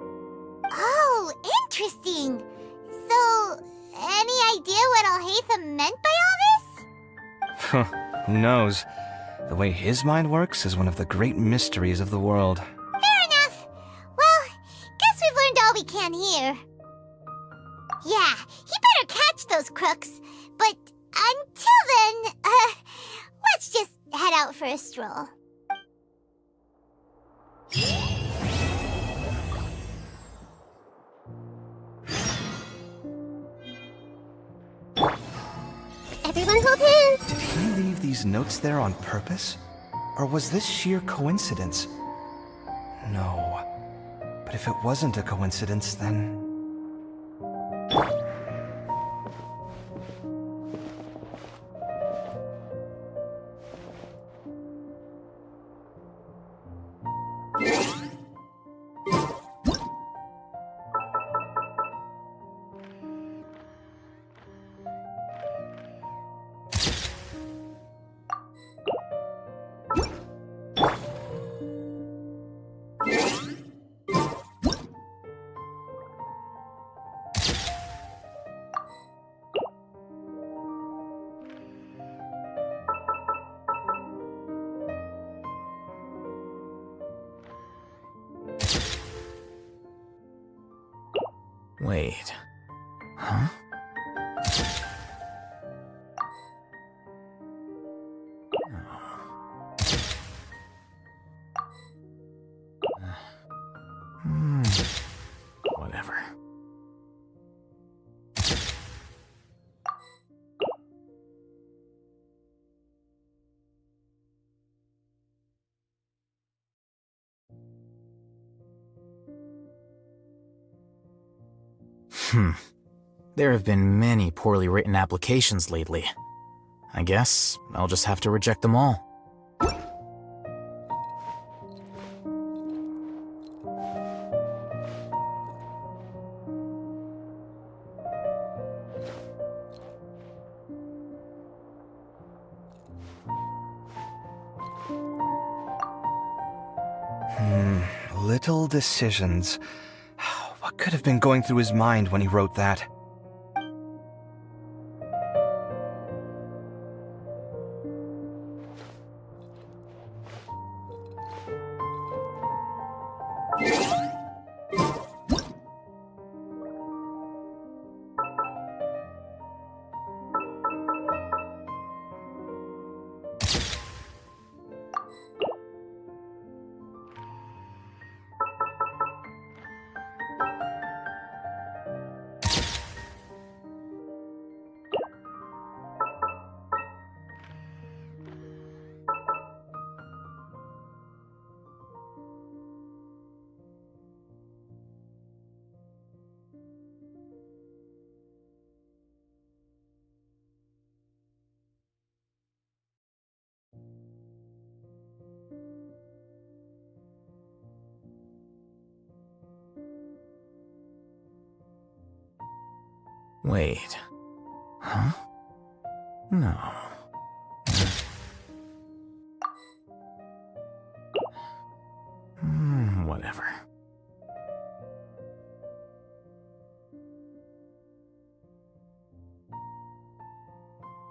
Oh, interesting. So, any idea what Alhaitham meant by all this? Who knows? The way his mind works is one of the great mysteries of the world. Fair enough. Well, guess we've learned all we can here. Yeah, he better catch those crooks. But until then, let's just head out for a stroll. Everyone hold hands! Did he leave these notes there on purpose? Or was this sheer coincidence? No. But if it wasn't a coincidence, then... Wait. Huh? Whatever. There have been many poorly written applications lately. I guess I'll just have to reject them all. Little decisions. What could have been going through his mind when he wrote that? Wait. Huh? No.